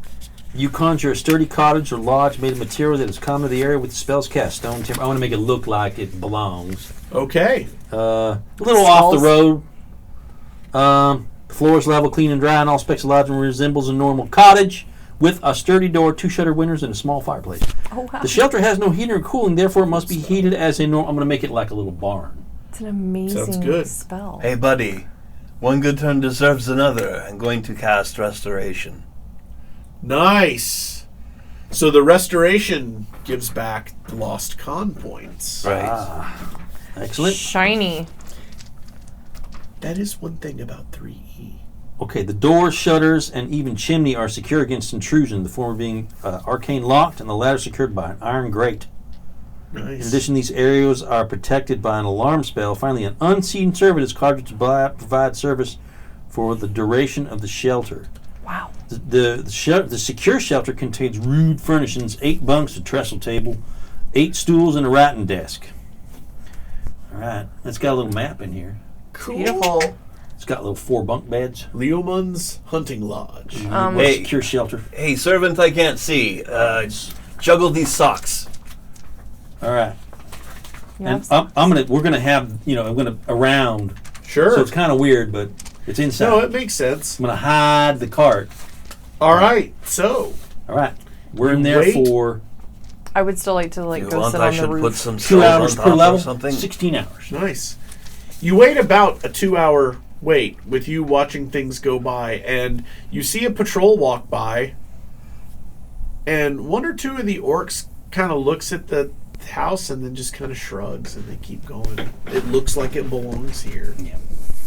Speaker 4: You conjure a sturdy cottage or lodge made of material that is common to the area with the spells cast. Stone timber. I want to make it look like it belongs.
Speaker 1: Okay.
Speaker 4: A little off the road. Floor is level, clean and dry, and all specs of lodging resembles a normal cottage with a sturdy door, 2 shuttered windows, and a small fireplace.
Speaker 2: Oh, wow.
Speaker 4: The shelter has no heating or cooling, therefore it must be heated as a normal. I'm going to make it like a little barn.
Speaker 2: It's an amazing
Speaker 1: Sounds good.
Speaker 2: spell.
Speaker 3: Hey, buddy. One good turn deserves another. I'm going to cast Restoration.
Speaker 1: Nice. So the restoration gives back lost con points.
Speaker 3: Right.
Speaker 4: Excellent.
Speaker 2: Shiny.
Speaker 1: That is one thing about 3E.
Speaker 4: Okay, the doors, shutters, and even chimney are secure against intrusion, the former being arcane locked and the latter secured by an iron grate.
Speaker 1: Nice.
Speaker 4: In addition, these areas are protected by an alarm spell. Finally, an unseen servant is conjured to provide service for the duration of the shelter.
Speaker 2: Wow.
Speaker 4: The secure shelter contains rude furnishings, 8 bunks, a trestle table, 8 stools, and a writing desk. All right, it's got a little map in here.
Speaker 1: Cool.
Speaker 2: Beautiful.
Speaker 4: It's got little 4 bunk beds.
Speaker 1: Leoman's Hunting Lodge.
Speaker 3: Hey.
Speaker 4: Secure shelter.
Speaker 3: Hey, servant I can't see. Juggle these socks.
Speaker 4: All right.
Speaker 2: Yes.
Speaker 4: And we're gonna have, around.
Speaker 1: Sure.
Speaker 4: So it's kind of weird, but it's inside.
Speaker 1: No, it makes sense.
Speaker 4: I'm gonna hide the cart.
Speaker 1: All right. So
Speaker 4: All right. We're in
Speaker 1: You
Speaker 4: there
Speaker 1: wait.
Speaker 4: for
Speaker 2: I would still like to
Speaker 3: You
Speaker 2: go
Speaker 3: want
Speaker 2: sit
Speaker 3: I
Speaker 2: on the
Speaker 3: should put
Speaker 2: roof.
Speaker 3: some
Speaker 4: 2
Speaker 3: shells
Speaker 4: hours
Speaker 3: on
Speaker 4: per
Speaker 3: top
Speaker 4: level.
Speaker 3: or something?
Speaker 4: 16 hours.
Speaker 1: nice. You wait about a 2-hour wait with you watching things go by, and you see a patrol walk by, and 1 or 2 of the orcs kind of looks at the house and then just kind of shrugs, and they keep going. It looks like it belongs here.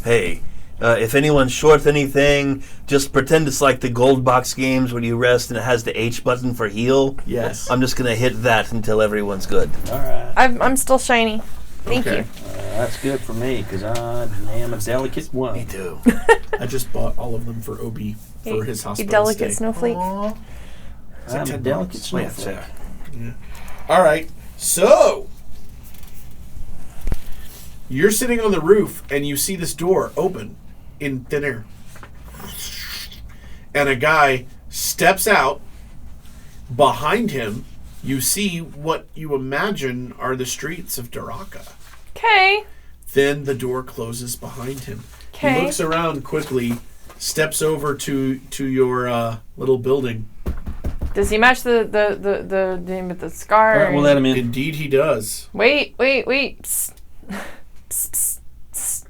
Speaker 3: Hey, if anyone's short anything, just pretend it's like the gold box games when you rest and it has the H button for heal.
Speaker 1: Yes.
Speaker 3: I'm just going to hit that until everyone's good.
Speaker 4: All right.
Speaker 2: I'm still shiny. Thank
Speaker 1: Okay.
Speaker 2: you.
Speaker 4: That's good for me because I am a delicate one.
Speaker 3: Me too.
Speaker 1: I just bought all of them for Obi for his
Speaker 2: You
Speaker 1: hospital
Speaker 2: delicate
Speaker 1: stay.
Speaker 2: snowflake.
Speaker 1: Aw. It's like
Speaker 4: I'm a
Speaker 1: 10
Speaker 4: delicate
Speaker 1: bucks.
Speaker 4: snowflake.
Speaker 1: Yeah. All right. So you're sitting on the roof and you see this door open in thin air. And a guy steps out. Behind him, you see what you imagine are the streets of Daraka.
Speaker 2: Okay.
Speaker 1: Then the door closes behind him. He
Speaker 2: Okay.
Speaker 1: looks around quickly, steps over to your little building.
Speaker 2: Does he match the name of the scar?
Speaker 4: All right, we'll let him in.
Speaker 1: Indeed, he does.
Speaker 2: Wait. Psst. Psst, psst, psst.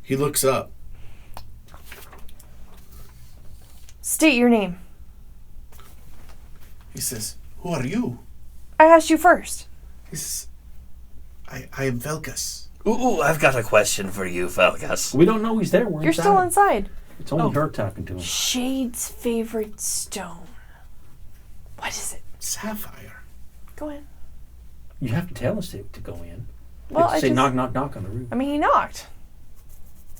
Speaker 1: He looks up.
Speaker 2: State your name.
Speaker 1: He says, "Who are you?"
Speaker 2: I asked you first.
Speaker 1: He says, I am Velkas.
Speaker 3: Ooh, I've got a question for you, Falcus.
Speaker 4: We don't know he's there. We're
Speaker 2: You're
Speaker 4: inside.
Speaker 2: still inside.
Speaker 4: It's only her talking to him.
Speaker 2: Shade's favorite stone. What is it?
Speaker 1: Sapphire.
Speaker 2: Go in.
Speaker 4: You have to tell us to go in. You
Speaker 2: Well,
Speaker 4: have to
Speaker 2: I
Speaker 4: say
Speaker 2: just,
Speaker 4: knock, knock, knock on the roof.
Speaker 2: I mean, he knocked.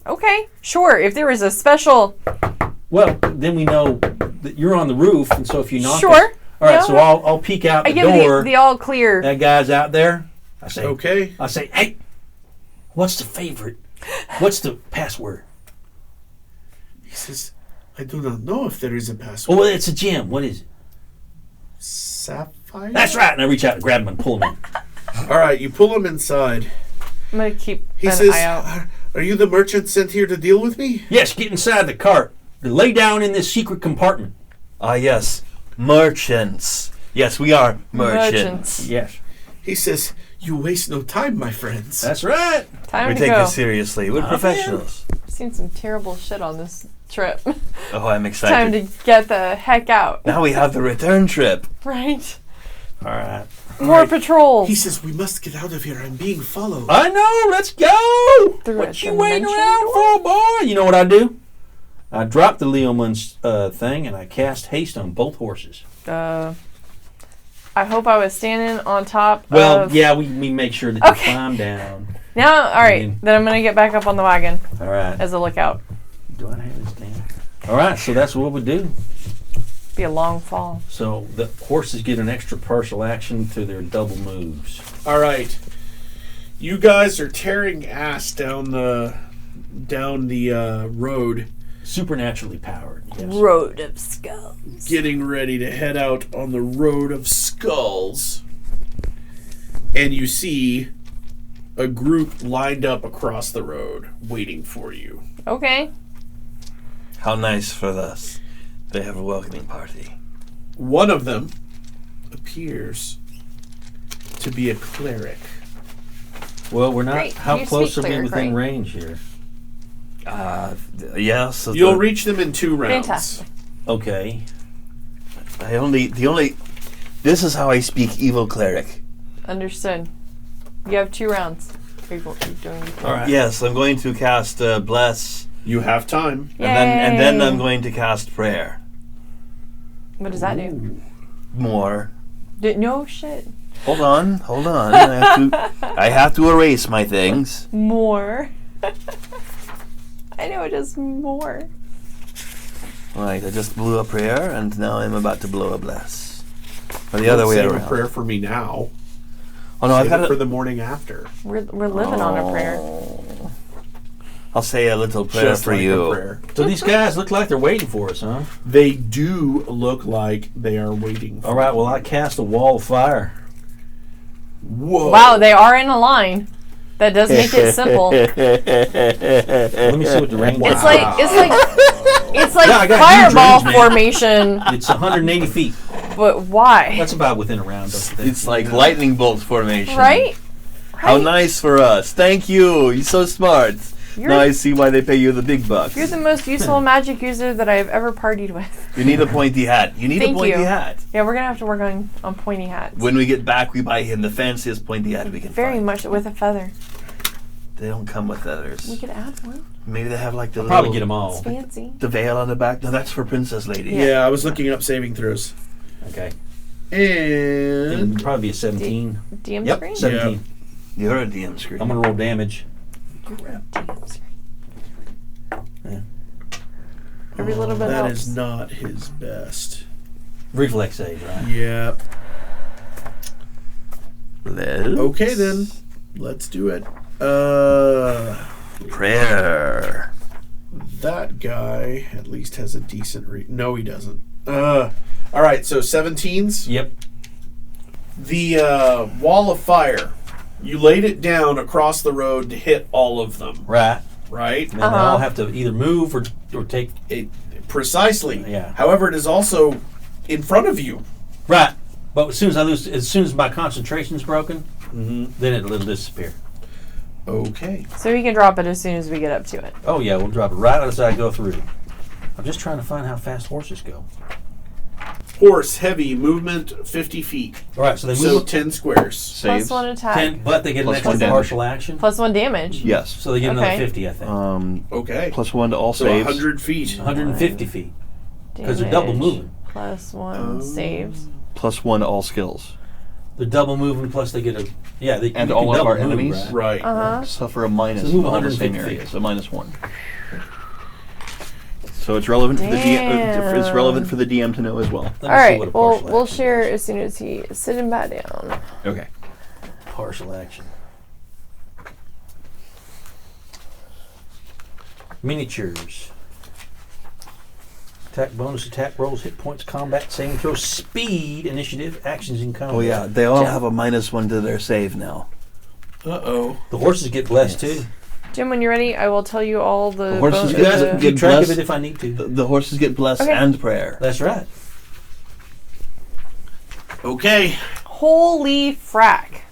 Speaker 2: Okay, sure. If there was a special,
Speaker 4: Well, then we know that you're on the roof, and so if you knock
Speaker 2: sure.
Speaker 4: us, all right,
Speaker 2: Yeah.
Speaker 4: so I'll peek out
Speaker 2: I
Speaker 4: the
Speaker 2: give
Speaker 4: door.
Speaker 2: the all clear.
Speaker 4: That guy's out there. I say,
Speaker 1: Okay.
Speaker 4: hey, what's the favorite? What's the password?
Speaker 1: He says, I do not know if there is a
Speaker 4: Oh,
Speaker 1: password.
Speaker 4: well, it's a gem. What is it?
Speaker 1: Sapphire?
Speaker 4: That's right. And I reach out and grab him and pull him in.
Speaker 1: All right, you pull him inside.
Speaker 2: I'm gonna keep
Speaker 1: He
Speaker 2: an
Speaker 1: says,
Speaker 2: eye out.
Speaker 1: Are you the merchant sent here to deal with me?
Speaker 4: Yes, get inside the cart. Lay down in this secret compartment.
Speaker 3: Ah, yes. Merchants. Yes, we are merchants.
Speaker 4: Yes.
Speaker 1: He says, you waste no time, my friends.
Speaker 4: That's right.
Speaker 2: Time
Speaker 3: We
Speaker 2: to
Speaker 3: take
Speaker 2: go.
Speaker 3: this seriously. We're professionals.
Speaker 2: I've seen some terrible shit on this trip.
Speaker 3: Oh, I'm
Speaker 2: Time
Speaker 3: excited.
Speaker 2: to get the heck out.
Speaker 3: Now we have the return trip.
Speaker 2: Right.
Speaker 4: All right.
Speaker 2: More patrols.
Speaker 1: He says, we must get out of here. I'm being followed.
Speaker 4: I know. Let's go.
Speaker 2: Through
Speaker 4: What
Speaker 2: a
Speaker 4: you waiting
Speaker 2: dimension
Speaker 4: around
Speaker 2: door?
Speaker 4: for, boy? You know what I do? I drop the Leoman's thing and I cast haste on both horses.
Speaker 2: I hope I was standing on top
Speaker 4: Well,
Speaker 2: of...
Speaker 4: yeah, we make sure that you
Speaker 2: Okay.
Speaker 4: climb down.
Speaker 2: Now, all right.
Speaker 4: mean-
Speaker 2: Then I'm going to get back up on the wagon
Speaker 4: All right.
Speaker 2: as a lookout.
Speaker 4: Do I have this down? All right, so that's what we do.
Speaker 2: Be a long fall.
Speaker 4: So the horses get an extra partial action to their double moves.
Speaker 1: All right. You guys are tearing ass down the road,
Speaker 4: Supernaturally powered. Yes.
Speaker 2: Road of Skulls.
Speaker 1: getting ready to head out on the road of skulls. And you see a group lined up across the road waiting for you.
Speaker 2: Okay.
Speaker 3: How nice for us. They have a welcoming party.
Speaker 1: One of them appears to be a cleric.
Speaker 4: Well, we're not.
Speaker 2: Great.
Speaker 4: How
Speaker 2: You
Speaker 4: close
Speaker 2: speak
Speaker 4: are we
Speaker 2: clear,
Speaker 4: within
Speaker 2: right?
Speaker 4: range here?
Speaker 3: Yeah, so
Speaker 1: You'll reach them in 2 rounds.
Speaker 2: Fantastic.
Speaker 4: Okay.
Speaker 3: This is how I speak evil cleric.
Speaker 2: Understood. You have 2 rounds. Are you doing
Speaker 4: All right.
Speaker 3: Yes, I'm going to cast bless,
Speaker 1: You have time.
Speaker 3: and then
Speaker 2: Yay.
Speaker 3: I'm going to cast prayer.
Speaker 2: What does that do?
Speaker 3: More.
Speaker 2: No shit.
Speaker 3: Hold on. I have to erase my things.
Speaker 2: More. I know it does more.
Speaker 3: Right, I just blew a prayer, and now I'm about to blow a bless. Or the other way
Speaker 1: Save
Speaker 3: around.
Speaker 1: a prayer for me now.
Speaker 3: Oh no, I've
Speaker 1: Save
Speaker 3: got
Speaker 1: it for
Speaker 3: it.
Speaker 1: the morning after.
Speaker 2: We're living on a prayer.
Speaker 3: I'll say a little prayer
Speaker 1: Just
Speaker 3: for
Speaker 1: like
Speaker 3: you.
Speaker 1: a prayer.
Speaker 4: So these guys look like they're waiting for us, huh?
Speaker 1: They do look like they are waiting for
Speaker 4: All right. Well, I cast a wall of fire.
Speaker 1: Whoa.
Speaker 2: Wow, they are in a line. That does make it simple.
Speaker 4: Let me see what the range
Speaker 2: It's
Speaker 4: is.
Speaker 2: like it's like
Speaker 4: Yeah, I got huge
Speaker 2: fireball
Speaker 4: range, man.
Speaker 2: formation,
Speaker 4: It's 180 feet.
Speaker 2: but why?
Speaker 4: That's about within a round, don't you think?
Speaker 3: It's like lightning bolt formation.
Speaker 2: Right?
Speaker 3: How nice for us. Thank you. You're so smart.
Speaker 2: You're,
Speaker 3: Now I see why they pay you the big bucks.
Speaker 2: you're the most useful magic user that I've ever partied with.
Speaker 3: You need a pointy hat. You need
Speaker 2: Thank
Speaker 3: a pointy
Speaker 2: you.
Speaker 3: hat.
Speaker 2: Yeah, we're gonna have to work on pointy hats.
Speaker 3: When we get back, we buy him the fanciest pointy hat we can
Speaker 2: Very
Speaker 3: find.
Speaker 2: much with a feather.
Speaker 3: They don't come with
Speaker 2: We
Speaker 3: feathers.
Speaker 2: could add one.
Speaker 3: Maybe they have like the
Speaker 4: Probably
Speaker 3: little,
Speaker 4: get them
Speaker 2: It's
Speaker 4: all.
Speaker 2: fancy.
Speaker 3: the veil on the back. No, that's for Princess Lady.
Speaker 1: Yeah, I was looking up saving throws.
Speaker 4: Okay.
Speaker 1: And
Speaker 4: It'd probably be a 17.
Speaker 2: DM
Speaker 4: Yep,
Speaker 2: screen?
Speaker 4: 17.
Speaker 3: You're a DM screen.
Speaker 4: I'm gonna roll damage.
Speaker 2: Every little bit
Speaker 1: That
Speaker 2: helps.
Speaker 1: is not his best.
Speaker 4: Reflex save, right?
Speaker 1: Yep. Okay,
Speaker 3: Okay,
Speaker 1: then. Let's do it.
Speaker 3: Prayer.
Speaker 1: That guy at least has a decent No, he doesn't. All right, so 17s.
Speaker 4: Yep.
Speaker 1: The wall of fire. You laid it down across the road to hit all of them,
Speaker 4: Right.
Speaker 1: right?
Speaker 4: And they all have to either move or take.
Speaker 1: Precisely.
Speaker 4: Yeah.
Speaker 1: However, it is also in front of you.
Speaker 4: Right. But as soon as my concentration's broken, then it'll disappear.
Speaker 1: Okay.
Speaker 2: So we can drop it as soon as we get up to it.
Speaker 4: Oh yeah, we'll drop it right as I go through. I'm just trying to find how fast horses go.
Speaker 1: Horse, heavy, movement 50 feet.
Speaker 4: All right, so they
Speaker 1: So
Speaker 4: move
Speaker 1: 10 squares.
Speaker 3: Saves.
Speaker 2: Plus 1 attack.
Speaker 4: 10, but they get an
Speaker 3: Plus
Speaker 4: extra
Speaker 3: 1 damage.
Speaker 4: partial action.
Speaker 2: Plus 1 damage.
Speaker 3: Yes.
Speaker 4: So they get another
Speaker 2: Okay.
Speaker 4: 50, I think.
Speaker 1: Okay.
Speaker 3: Plus 1 to all
Speaker 1: So
Speaker 3: saves.
Speaker 1: 100 feet.
Speaker 4: 150 feet. Because they're double
Speaker 2: Damage.
Speaker 4: moving.
Speaker 2: Plus 1 saves.
Speaker 3: Plus 1 to all skills.
Speaker 4: They're double moving, plus they get a... Yeah, they
Speaker 3: And
Speaker 4: you
Speaker 3: all
Speaker 4: can
Speaker 3: of our
Speaker 4: double move,
Speaker 3: enemies?
Speaker 1: Right.
Speaker 2: Uh-huh.
Speaker 3: Suffer a minus
Speaker 4: So move
Speaker 3: in all the same
Speaker 4: 150 feet.
Speaker 3: areas. So minus 1. So it's relevant for the DM. It's relevant for the DM to know as well.
Speaker 4: Let me see
Speaker 2: Alright,
Speaker 4: what a
Speaker 2: we'll
Speaker 4: partial action
Speaker 2: share
Speaker 4: is.
Speaker 2: as soon as he sitting back down.
Speaker 3: Okay.
Speaker 4: Partial action. Miniatures. Attack bonus, attack rolls, hit points, combat, saving throw, speed, initiative, actions in combat.
Speaker 3: Oh yeah, they all
Speaker 2: Jim.
Speaker 3: have a minus 1 to their save now.
Speaker 1: Uh-oh.
Speaker 4: The horses get blessed
Speaker 3: Yes.
Speaker 4: too.
Speaker 2: Jim, when you're ready, I will tell you all the...
Speaker 3: horses
Speaker 4: You
Speaker 3: get-
Speaker 4: guys
Speaker 3: get-
Speaker 4: keep track of
Speaker 3: blessed.
Speaker 4: it if I need to.
Speaker 3: The horses get blessed
Speaker 2: Okay.
Speaker 3: and prayer.
Speaker 4: That's right.
Speaker 1: Okay.
Speaker 2: Holy frack.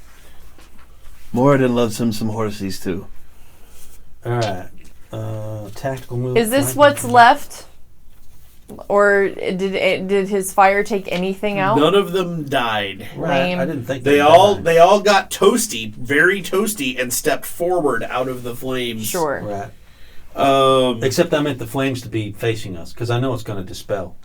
Speaker 3: Moradin loves him some horses too.
Speaker 4: All right. Tactical move.
Speaker 2: Is this
Speaker 4: flanking.
Speaker 2: what's left? Or did his fire take anything out?
Speaker 1: None of them died.
Speaker 4: Right.
Speaker 2: Lame.
Speaker 4: I didn't think
Speaker 1: They
Speaker 4: died.
Speaker 1: all got toasty, very toasty, and stepped forward out of the flames.
Speaker 2: Sure.
Speaker 4: Right. Except I meant the flames to be facing us because I know it's going to dispel.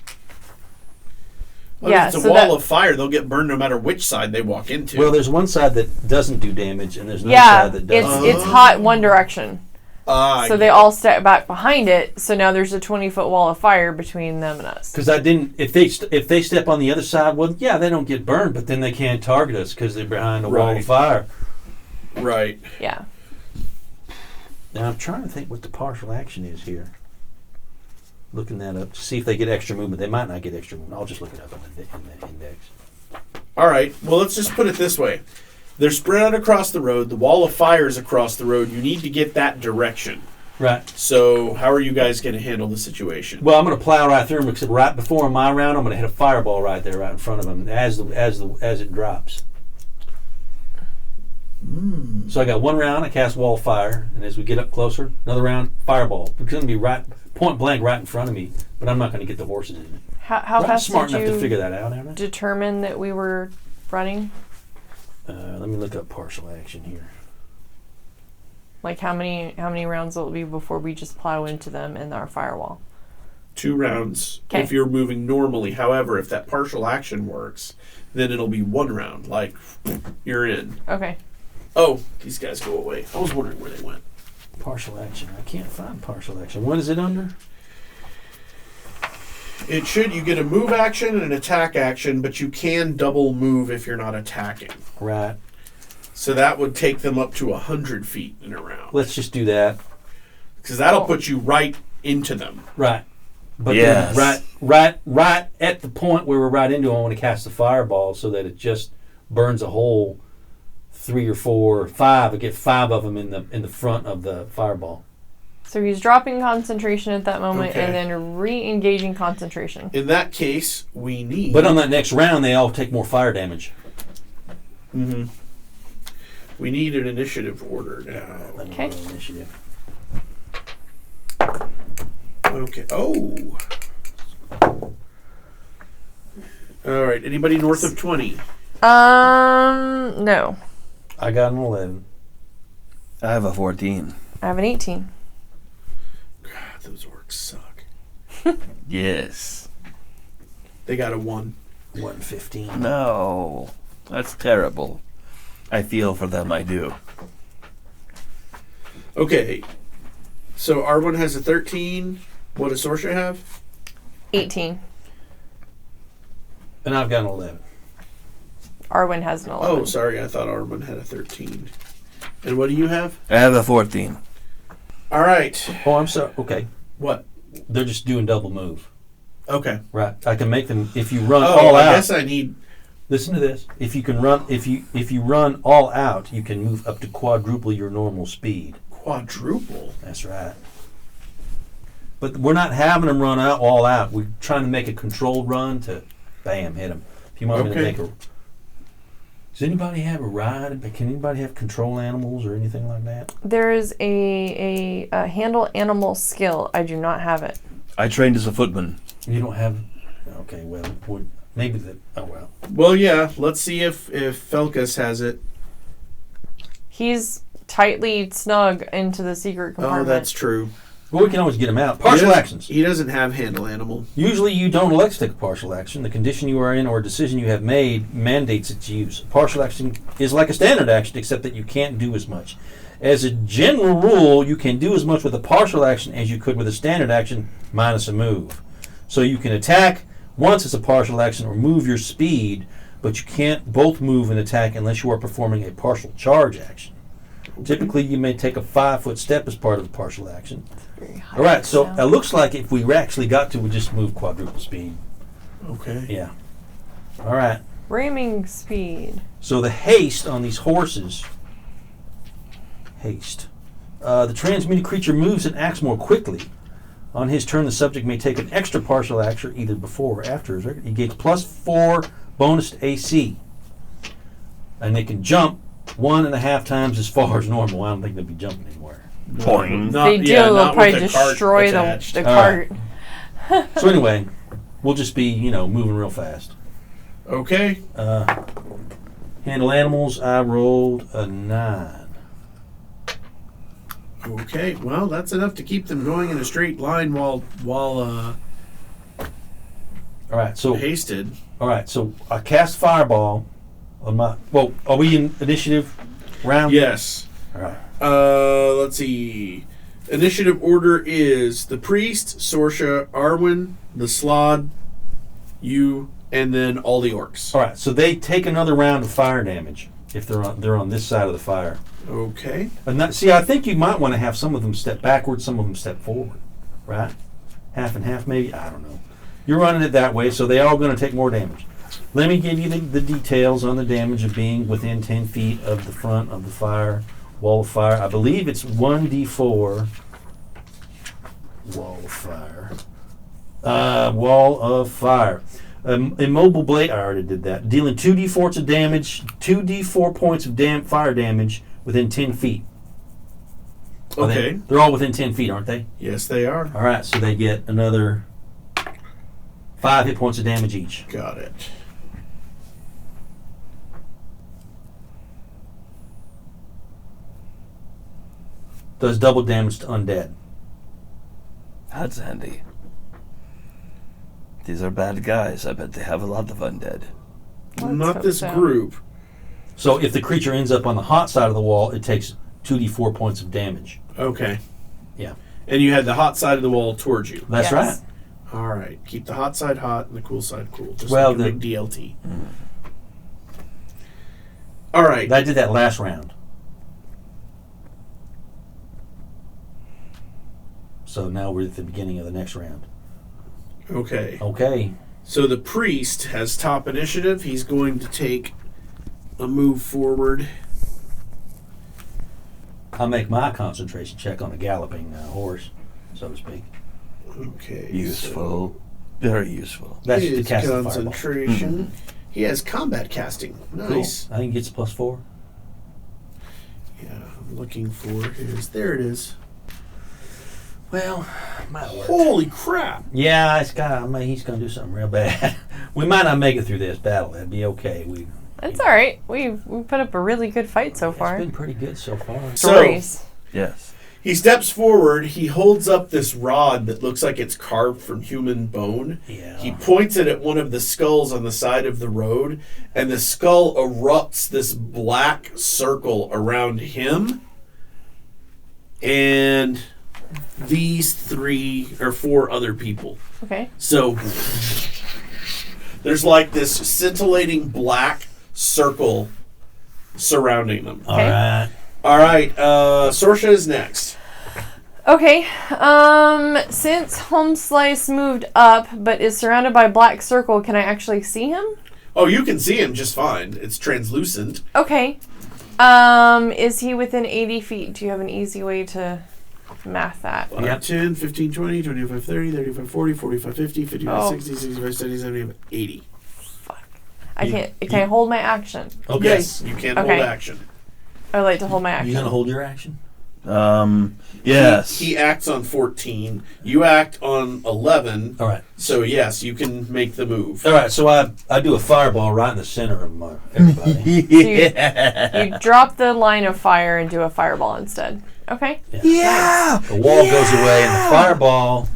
Speaker 1: Well,
Speaker 2: Yeah,
Speaker 1: if it's a
Speaker 2: so
Speaker 1: wall
Speaker 2: that-
Speaker 1: of fire, they'll get burned no matter which side they walk into.
Speaker 4: Well, there's one side that doesn't do damage, and there's another
Speaker 2: Yeah,
Speaker 4: side that does.
Speaker 2: it's hot one direction. So they
Speaker 1: yeah.
Speaker 2: all step back behind it. So now there's a 20-foot wall of fire between them and us.
Speaker 4: Because I didn't. If they step on the other side, well, yeah, they don't get burned, but then they can't target us because they're behind a wall
Speaker 1: Right.
Speaker 4: of fire.
Speaker 1: Right.
Speaker 2: Yeah.
Speaker 4: Now I'm trying to think what the partial action is here. Looking that up to see if they get extra movement. They might not get extra movement. I'll just look it up in the index.
Speaker 1: All right. Well, let's just put it this way. They're spread out across the road. The wall of fire is across the road. You need to get that direction.
Speaker 4: Right.
Speaker 1: So how are you guys going to handle the situation?
Speaker 4: Well, I'm going to plow right through them. Except right before my round, I'm going to hit a fireball right there, right in front of them, as it drops. So I got one round. I cast wall of fire, and as we get up closer, another round, fireball. It's going to be right point blank right in front of me, but I'm not going to get the horses in it.
Speaker 2: How
Speaker 4: I'm
Speaker 2: fast
Speaker 4: smart
Speaker 2: did
Speaker 4: enough to figure
Speaker 2: you
Speaker 4: that out, haven't I?
Speaker 2: determine that we were running?
Speaker 4: Let me look up partial action here.
Speaker 2: Like how many rounds will it be before we just plow into them in our firewall?
Speaker 1: 2 rounds
Speaker 2: 'Kay.
Speaker 1: if you're moving normally. However, if that partial action works, then it'll be 1 round. Like, you're in.
Speaker 2: Okay.
Speaker 1: Oh, these guys go away. I was wondering where they went.
Speaker 4: Partial action. I can't find partial action. What is it under?
Speaker 1: It should. You get a move action and an attack action, but you can double move if you're not attacking.
Speaker 4: Right.
Speaker 1: So that would take them up to 100 feet in a round.
Speaker 4: Let's just do that.
Speaker 1: Because that'll put you right into them.
Speaker 4: Right. But
Speaker 3: Yes.
Speaker 4: then right at the point where we're right into it, I want to cast the fireball so that it just burns a hole 3 or 4 or 5. I get 5 of them in the front of the fireball.
Speaker 2: So he's dropping concentration at that moment
Speaker 1: Okay.
Speaker 2: and then re-engaging concentration.
Speaker 1: In that case, we need...
Speaker 4: But on that next round, they all take more fire damage.
Speaker 1: Mhm. We need an initiative order now.
Speaker 4: Let me
Speaker 2: Okay.
Speaker 4: roll initiative.
Speaker 1: Okay. Oh. All right. Anybody north of 20?
Speaker 2: No.
Speaker 4: I got an 11.
Speaker 3: I have a 14.
Speaker 2: I have an 18.
Speaker 1: God, those orcs suck.
Speaker 3: Yes.
Speaker 1: They got a 1.
Speaker 4: 115.
Speaker 3: No. That's terrible. I feel for them, I do.
Speaker 1: Okay. So Arwen has a 13. What does Sorsha have?
Speaker 2: 18.
Speaker 4: And I've got an 11.
Speaker 2: Arwen has an 11.
Speaker 1: Oh, sorry. I thought Arwen had a 13. And what do you have?
Speaker 3: I have a 14.
Speaker 1: All right.
Speaker 4: Oh, I'm sorry. Okay.
Speaker 1: What?
Speaker 4: They're just doing double move.
Speaker 1: Okay.
Speaker 4: Right. I can make them, if you run
Speaker 1: Oh,
Speaker 4: all
Speaker 1: I
Speaker 4: out.
Speaker 1: guess I need...
Speaker 4: Listen to this. If you can run, if you run all out, you can move up to quadruple your normal speed.
Speaker 1: Quadruple?
Speaker 4: That's right. But we're not having them run out all out. We're trying to make a controlled run to, bam, hit them. If you want me to
Speaker 1: Okay.
Speaker 4: make a... Does anybody have a ride? Can anybody have control animals or anything like that?
Speaker 2: There is a handle animal skill. I do not have it.
Speaker 3: I trained as a footman.
Speaker 4: You don't have... Okay, well, maybe that... Oh, well.
Speaker 1: Well, yeah. Let's see if Felkus has it.
Speaker 2: He's tightly snug into the secret compartment.
Speaker 1: Oh, that's true.
Speaker 4: Well, we can always get him out. Partial actions.
Speaker 1: He doesn't have handle animal.
Speaker 4: Usually you don't elect to take a partial action. The condition you are in or a decision you have made mandates its use. A partial action is like a standard action, except that you can't do as much. As a general rule, you can do as much with a partial action as you could with a standard action minus a move. So you can attack once as a partial action or move your speed, but you can't both move and attack unless you are performing a partial charge action. Typically, you may take a 5-foot step as part of a partial action. All right, so it looks like if we actually got to, we just move quadruple speed.
Speaker 1: Okay.
Speaker 4: Yeah. All right.
Speaker 2: Ramming speed.
Speaker 4: So the haste on these horses. Haste. The transmuted creature moves and acts more quickly. On his turn, the subject may take an extra partial action either before or after his record. He gets +4 bonus to AC. And they can jump 1.5 times as far as normal. I don't think they'll be jumping anywhere.
Speaker 3: Point.
Speaker 2: They do. They'll probably destroy the cart.
Speaker 4: So anyway, we'll just be, moving real fast.
Speaker 1: Okay.
Speaker 4: Handle animals, I rolled a 9.
Speaker 1: Okay. Well, that's enough to keep them going in a straight line while
Speaker 4: All right, so
Speaker 1: hasted.
Speaker 4: All right, so I cast fireball on my... Well, are we in initiative round?
Speaker 1: Yes.
Speaker 4: All right.
Speaker 1: Let's see. Initiative order is the priest, Sorsha, Arwen, the Slod, you, and then all the orcs.
Speaker 4: All right, so they take another round of fire damage if they're on this side of the fire.
Speaker 1: Okay.
Speaker 4: And I think you might want to have some of them step backwards, some of them step forward, right? Half and half, maybe. I don't know. You're running it that way, so they're all going to take more damage. Let me give you the details on the damage of being within 10 feet of the front of the fire. Wall of fire. I believe it's 1d4. Wall of fire. Wall of fire. Immobile blade. I already did that. Dealing 2d4 of damage. 2d4 points of fire damage within 10 feet.
Speaker 1: Okay.
Speaker 4: They're all within 10 feet, aren't they?
Speaker 1: Yes, they are.
Speaker 4: All right. So they get another 5 hit points of damage each.
Speaker 1: Got it.
Speaker 4: Does double damage to undead.
Speaker 3: That's handy. These are bad guys. I bet they have a lot of undead.
Speaker 1: Not this group.
Speaker 4: So if the creature ends up on the hot side of the wall, it takes 2d4 points of damage.
Speaker 1: Okay.
Speaker 4: Yeah.
Speaker 1: And you had the hot side of the wall towards you.
Speaker 4: That's right.
Speaker 1: All right. Keep the hot side hot and the cool side cool. Just
Speaker 4: Well,
Speaker 1: like a big DLT. All right.
Speaker 4: I did that last round. So now we're at the beginning of the next round.
Speaker 1: Okay.
Speaker 4: Okay.
Speaker 1: So the priest has top initiative. He's going to take a move forward.
Speaker 4: I'll make my concentration check on a galloping horse, so to speak.
Speaker 1: Okay.
Speaker 3: Useful. Very useful.
Speaker 4: That's
Speaker 1: His
Speaker 4: to cast the fireball.
Speaker 1: concentration. He has combat casting. Nice.
Speaker 4: Cool. I think it gets +4.
Speaker 1: Yeah, I'm looking for his. There it is.
Speaker 4: Well, might work.
Speaker 1: Holy crap!
Speaker 4: Yeah, he's going to do something real bad. We might not make it through this battle. That'd be okay.
Speaker 2: It's all right. We've put up a really good fight so far.
Speaker 4: It's been pretty good so far.
Speaker 1: So,
Speaker 2: Stories.
Speaker 3: Yes.
Speaker 1: He steps forward. He holds up this rod that looks like it's carved from human bone.
Speaker 4: Yeah.
Speaker 1: He points it at one of the skulls on the side of the road, and the skull erupts this black circle around him and these 3 or 4 other people.
Speaker 2: Okay.
Speaker 1: So there's like this scintillating black circle surrounding them.
Speaker 2: Okay.
Speaker 1: All right, Sorsha is next.
Speaker 2: Okay. Since Home Slice moved up but is surrounded by black circle, can I actually see him?
Speaker 1: Oh, you can see him just fine. It's translucent.
Speaker 2: Okay. Is he within 80 feet? Do you have an easy way to math that?
Speaker 1: 5, 10, 15, 20, 25, 30, 35, 40, 45, 50, 55, 60, 65, 70, 75, 80.
Speaker 2: Fuck. Can I hold my action?
Speaker 4: Okay.
Speaker 1: Yes, you can hold action.
Speaker 2: I like to hold my action.
Speaker 4: You gonna hold your action?
Speaker 3: Yes.
Speaker 1: He acts on 14. You act on 11.
Speaker 4: All right.
Speaker 1: So, yes, you can make the move.
Speaker 4: All right. So I do a fireball right in the center of everybody.
Speaker 2: You drop the line of fire and do a fireball instead. Okay.
Speaker 3: Yeah.
Speaker 4: The wall goes away and the fireball.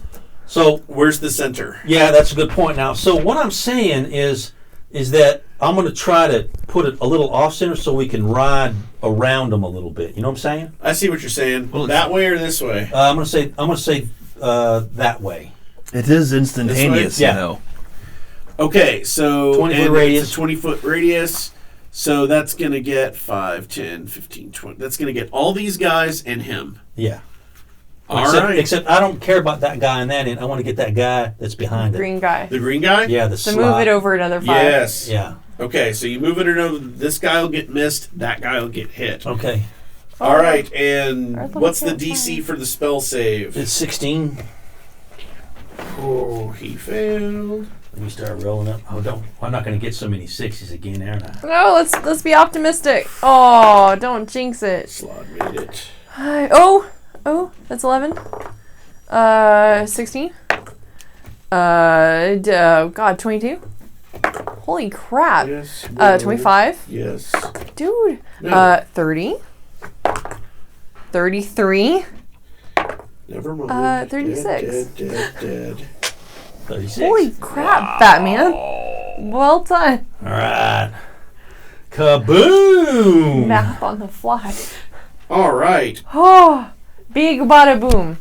Speaker 4: So
Speaker 1: Where's the center?
Speaker 4: yeah, that's a good point. Now, so what I'm saying is that I'm going to try to put it a little off center so we can ride around them a little bit. You know what I'm saying?
Speaker 1: I see what you're saying.
Speaker 3: Well,
Speaker 1: that way or this way?
Speaker 4: I'm going to say that way.
Speaker 3: It is instantaneous,
Speaker 1: This way?
Speaker 3: you know.
Speaker 1: Okay, so
Speaker 4: 20-foot radius.
Speaker 1: It's a 20-foot radius. So that's going to get 5, 10, 15, 20. That's going to get all these guys and him.
Speaker 4: Yeah.
Speaker 1: All right.
Speaker 4: Except I don't care about that guy on that end. I want to get that guy that's behind it.
Speaker 2: Green guy.
Speaker 1: The green guy?
Speaker 4: Yeah, the
Speaker 2: So
Speaker 4: slot.
Speaker 2: move it over another 5.
Speaker 1: Yes.
Speaker 4: Yeah.
Speaker 1: Okay, so you move it over. This guy will get missed. That guy will get hit.
Speaker 4: Okay.
Speaker 1: All right, and
Speaker 2: Earth will
Speaker 1: what's the
Speaker 2: be
Speaker 1: DC for the spell save?
Speaker 4: It's 16.
Speaker 1: Oh, he failed.
Speaker 4: Let me start rolling up. Oh, don't! I'm not going to get so many 6s again, aren't I?
Speaker 2: No, let's be optimistic. Oh, don't jinx it.
Speaker 1: Slot made it.
Speaker 2: Oh, that's 11. 16. God, 22. Holy crap.
Speaker 1: Yes. No.
Speaker 2: 25.
Speaker 1: Yes.
Speaker 2: Dude.
Speaker 1: No.
Speaker 2: 30. 33.
Speaker 1: Never mind.
Speaker 2: 36.
Speaker 1: Dead.
Speaker 4: 36.
Speaker 2: Holy crap, Batman. Well done.
Speaker 4: All right. Kaboom!
Speaker 2: Math on the fly.
Speaker 1: All right.
Speaker 2: Oh, big bada boom.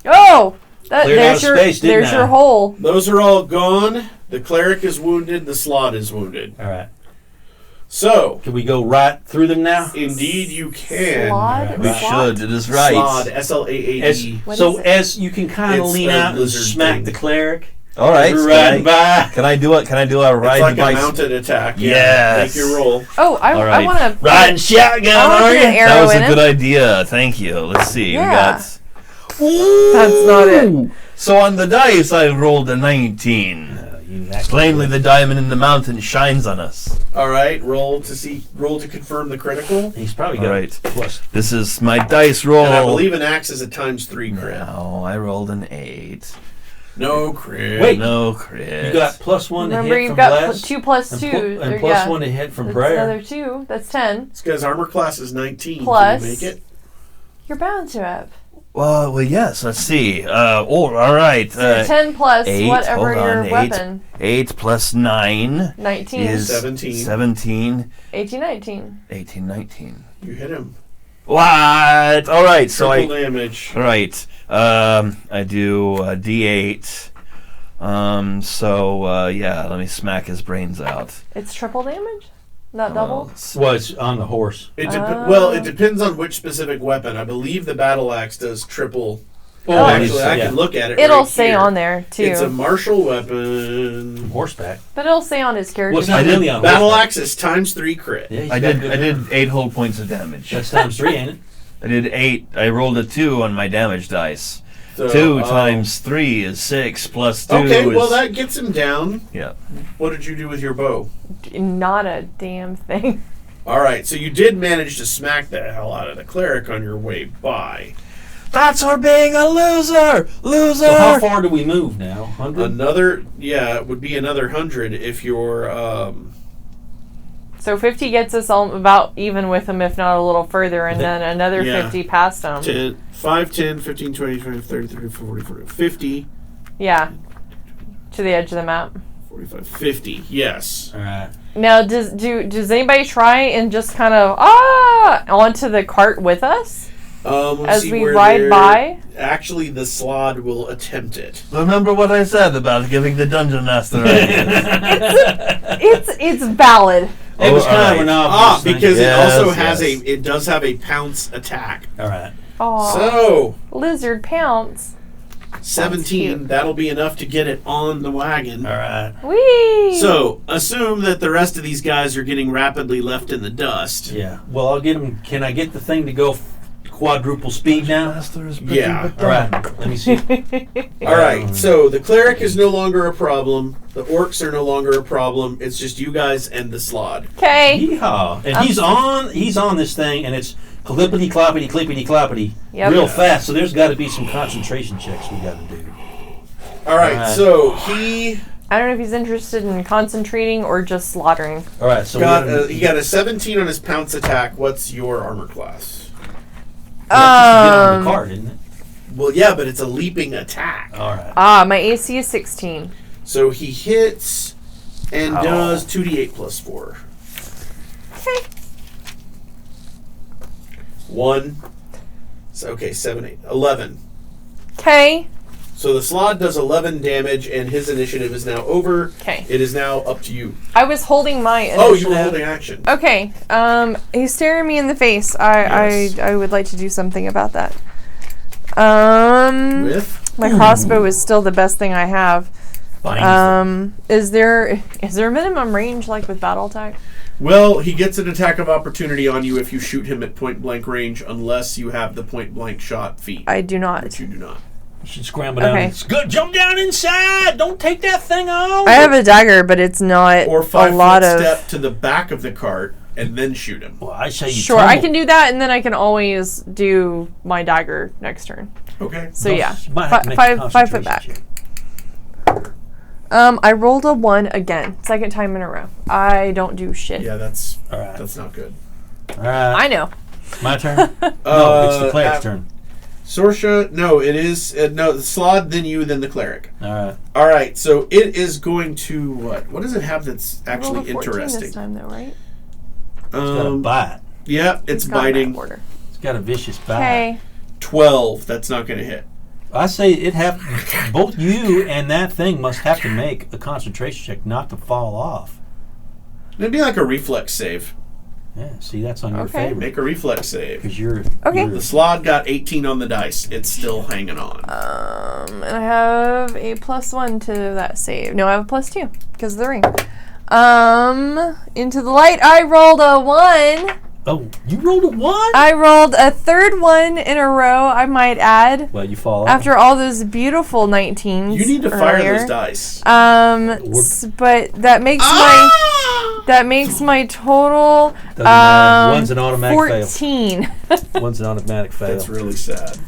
Speaker 2: Oh,
Speaker 4: Cleared out of space, didn't
Speaker 2: there's
Speaker 4: I?
Speaker 2: your hole.
Speaker 1: Those are all gone. The cleric is wounded. The slot is wounded.
Speaker 4: All right.
Speaker 1: So,
Speaker 4: Can we go right through them now?
Speaker 1: indeed you can.
Speaker 2: Slod?
Speaker 3: We
Speaker 2: Slot?
Speaker 3: should. It is right.
Speaker 1: Slod. S-L-A-A-D.
Speaker 2: What
Speaker 4: So
Speaker 2: is it?
Speaker 4: as you can kind of
Speaker 1: It's
Speaker 4: lean
Speaker 1: a
Speaker 4: out and
Speaker 1: lizard
Speaker 4: smack
Speaker 1: thing.
Speaker 4: the cleric.
Speaker 3: All right.
Speaker 4: We're riding by.
Speaker 3: Can I do it? Can I do a
Speaker 1: It's
Speaker 3: ride
Speaker 1: like a
Speaker 3: device?
Speaker 1: mounted attack. Yeah.
Speaker 3: Yes.
Speaker 1: Make your roll.
Speaker 2: Oh, I
Speaker 3: All
Speaker 2: I
Speaker 3: right.
Speaker 2: want to.
Speaker 4: Riding shotgun,
Speaker 2: I wanna
Speaker 4: are
Speaker 2: put an
Speaker 4: you?
Speaker 2: arrow
Speaker 3: That was
Speaker 2: in
Speaker 3: a
Speaker 2: it.
Speaker 3: good idea. Thank you. Let's see.
Speaker 2: Yeah.
Speaker 3: We got.
Speaker 2: That's not it.
Speaker 3: So on the dice, I rolled a 19. Plainly, the diamond in the mountain shines on us.
Speaker 1: All right. Roll to confirm the critical.
Speaker 4: He's probably
Speaker 3: All
Speaker 4: got
Speaker 3: right.
Speaker 4: plus.
Speaker 3: This is my dice roll.
Speaker 1: And I believe an axe is a ×3 crit.
Speaker 3: No, I rolled an 8.
Speaker 1: No crit.
Speaker 4: Wait.
Speaker 3: No crit.
Speaker 4: You got +1 to
Speaker 2: Remember,
Speaker 4: hit
Speaker 2: you've
Speaker 4: from
Speaker 2: got
Speaker 4: bless.
Speaker 2: 2 plus 2.
Speaker 4: And
Speaker 2: There-
Speaker 4: plus
Speaker 2: yeah.
Speaker 4: 1 to hit from
Speaker 2: That's
Speaker 4: prayer.
Speaker 2: another 2. That's 10.
Speaker 1: This guy's armor class is 19.
Speaker 2: Plus-
Speaker 1: Can you make it?
Speaker 2: You're bound to have.
Speaker 3: Well, yes. Let's see. All right.
Speaker 2: So 10 plus
Speaker 3: 8,
Speaker 2: whatever
Speaker 3: hold on,
Speaker 2: your
Speaker 3: 8.
Speaker 2: weapon.
Speaker 3: 8 plus 9
Speaker 2: 19.
Speaker 3: is
Speaker 1: 17.
Speaker 3: 17,
Speaker 2: 18, 19.
Speaker 3: 18, 19.
Speaker 1: You hit him.
Speaker 3: What? All right. So
Speaker 1: Triple damage.
Speaker 3: All right. I do a D8. Yeah. Let me smack his brains out.
Speaker 2: It's triple damage? Not double?
Speaker 4: Well, it's on the horse.
Speaker 1: Well, it depends on which specific weapon. I believe the battle axe does triple.
Speaker 2: Oh,
Speaker 1: Actually, I
Speaker 4: yeah.
Speaker 1: can look at it.
Speaker 2: It'll
Speaker 1: right
Speaker 2: say
Speaker 1: here.
Speaker 2: on there, too.
Speaker 1: It's a martial weapon.
Speaker 4: Horseback.
Speaker 2: But it'll say on his character
Speaker 4: Well, it's
Speaker 2: sheet.
Speaker 4: not really on
Speaker 1: Battle
Speaker 4: horseback.
Speaker 1: axe is ×3 crit.
Speaker 4: Yeah, he's
Speaker 3: I
Speaker 4: got
Speaker 3: did.
Speaker 4: good
Speaker 3: I did
Speaker 4: armor.
Speaker 3: 8 whole points of damage.
Speaker 4: That's ×3, ain't it?
Speaker 3: I did 8. I rolled a 2 on my damage dice.
Speaker 1: So,
Speaker 3: 2 times 3 is 6. Plus 2
Speaker 1: Okay,
Speaker 3: is.
Speaker 1: well that gets him down.
Speaker 3: Yeah.
Speaker 1: What did you do with your bow?
Speaker 2: Not a damn thing.
Speaker 1: All right, so you did manage to smack the hell out of the cleric on your way by.
Speaker 3: That's for being a loser. Loser.
Speaker 4: So how far do we move now? 100?
Speaker 1: Another, it would be another 100 if you're
Speaker 2: So 50 gets us all about even with him, if not a little further, and then another 50 past him.
Speaker 1: 5, 10, 15, 20, 25, 30, 30, 40, 40, 50.
Speaker 2: Yeah. To the edge of the map.
Speaker 1: 45, 50. Yes.
Speaker 4: All right.
Speaker 2: Now, does anybody try and just kind of onto the cart with us as we ride by?
Speaker 1: Actually, the slod will attempt it.
Speaker 3: Remember what I said about giving the dungeon master ideas.
Speaker 2: It's valid.
Speaker 4: It was kind of an obvious thing.
Speaker 1: Because it also has it does have a pounce attack.
Speaker 4: All right.
Speaker 2: Aw.
Speaker 1: So
Speaker 2: Lizard pounce.
Speaker 1: 17. That'll be enough to get it on the wagon.
Speaker 4: All right.
Speaker 2: Whee!
Speaker 1: So assume that the rest of these guys are getting rapidly left in the dust.
Speaker 4: Yeah. Well, I'll get them. Can I get the thing to go quadruple speed now?
Speaker 1: Yeah.
Speaker 4: All right. Let me see.
Speaker 1: All right. So the cleric is no longer a problem. The orcs are no longer a problem. It's just you guys and the slod.
Speaker 2: Okay.
Speaker 4: Yeehaw. And he's on this thing, and it's clippity cloppity clippity cloppity real fast. So there's got to be some concentration checks we got to do.
Speaker 1: All right. So he.
Speaker 2: I don't know if he's interested in concentrating or just slaughtering.
Speaker 4: All right. So
Speaker 1: he got a 17 on his pounce attack. What's your armor class?
Speaker 4: That's just to get on the card, isn't it?
Speaker 1: Well, yeah, but it's a leaping attack.
Speaker 4: All right.
Speaker 2: My AC is 16.
Speaker 1: So he hits and does 2d8 plus 4.
Speaker 2: Okay.
Speaker 1: 1. So, okay, 7, 8, 11.
Speaker 2: Okay.
Speaker 1: So the slod does 11 damage, and his initiative is now over.
Speaker 2: Okay.
Speaker 1: It is now up to you.
Speaker 2: I was holding my initiative.
Speaker 1: Oh, you were holding action.
Speaker 2: Okay. He's staring me in the face. I would like to do something about that.
Speaker 1: With?
Speaker 2: My crossbow is still the best thing I have. Is there a minimum range like with battle attack?
Speaker 1: Well, he gets an attack of opportunity on you if you shoot him at point blank range, unless you have the point blank shot feat.
Speaker 2: I do not.
Speaker 1: Which you do not.
Speaker 4: You should scramble down. Okay. Good. Jump down inside. Don't take that thing off.
Speaker 2: I have a dagger, but it's not
Speaker 1: or 5
Speaker 2: a lot
Speaker 1: foot
Speaker 2: of
Speaker 1: step to the back of the cart and then shoot him.
Speaker 4: Well, I say you
Speaker 2: sure, I can do that, and then I can always do my dagger next turn.
Speaker 1: Okay.
Speaker 2: So yeah, 5 foot back. Check. I rolled a 1 again, second time in a row. I don't do shit.
Speaker 1: Yeah, that's not good.
Speaker 4: All right.
Speaker 2: I know.
Speaker 4: My turn. No, it's the cleric's turn.
Speaker 1: Sorsha, no, it is no the slod, then you, then the cleric.
Speaker 4: All
Speaker 1: right. So it is going to what? What does it have that's actually interesting?
Speaker 2: This time, though, right?
Speaker 4: It's got a bite.
Speaker 1: Yeah, it's biting.
Speaker 4: It's got a vicious bite.
Speaker 2: Okay.
Speaker 1: 12. That's not going to hit.
Speaker 4: I say both you and that thing must have to make a concentration check not to fall off.
Speaker 1: It'd be like a reflex save.
Speaker 4: Yeah, see, that's on your favor.
Speaker 1: Make a reflex save.
Speaker 4: Because you're
Speaker 1: the slod got 18 on the dice. It's still hanging on.
Speaker 2: And I have a +1 to that save. No, I have a +2 because of the ring. Into the light, I rolled a 1.
Speaker 4: Oh, you rolled a 1?
Speaker 2: I rolled a third 1 in a row, I might add.
Speaker 4: Well, you fall off.
Speaker 2: After all those beautiful 19s.
Speaker 1: You need to fire those dice.
Speaker 2: But that makes my total
Speaker 4: one's an automatic
Speaker 2: 14.
Speaker 4: Fail. One's an automatic fail.
Speaker 1: That's really sad.